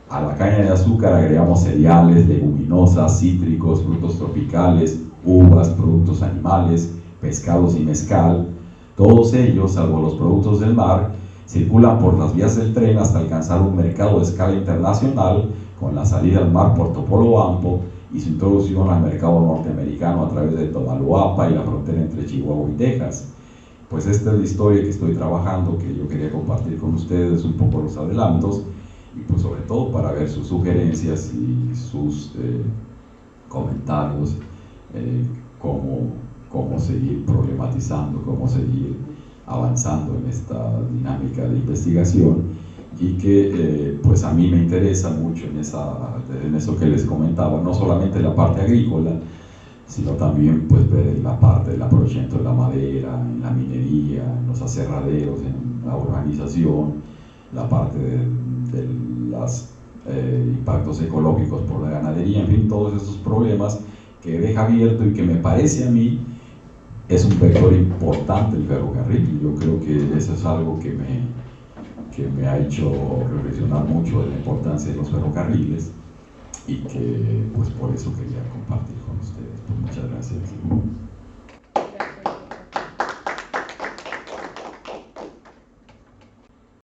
A la caña de azúcar agregamos cereales, leguminosas, cítricos, frutos tropicales, uvas, productos animales, pescados y mezcal. Todos ellos, salvo los productos del mar, circulan por las vías del tren hasta alcanzar un mercado de escala internacional, con la salida al mar por Topolobampo y su introducción al mercado norteamericano a través de Tamaulipas y la frontera entre Chihuahua y Texas. Pues esta es la historia que estoy trabajando, que yo quería compartir con ustedes un poco los adelantos, y pues sobre todo para ver sus sugerencias y sus comentarios, cómo seguir problematizando, cómo seguir avanzando en esta dinámica de investigación, y que pues a mí me interesa mucho en eso que les comentaba, no solamente la parte agrícola, sino también pues ver la parte del aprovechamiento de la madera, en la minería, en los aserraderos, en la urbanización, la parte de los impactos ecológicos por la ganadería, en fin, todos esos problemas que deja abierto y que me parece a mí es un vector importante el ferrocarril. Yo creo que eso es algo que me ha hecho reflexionar mucho de la importancia de los ferrocarriles, y que pues por eso quería compartir con ustedes. Pues muchas gracias.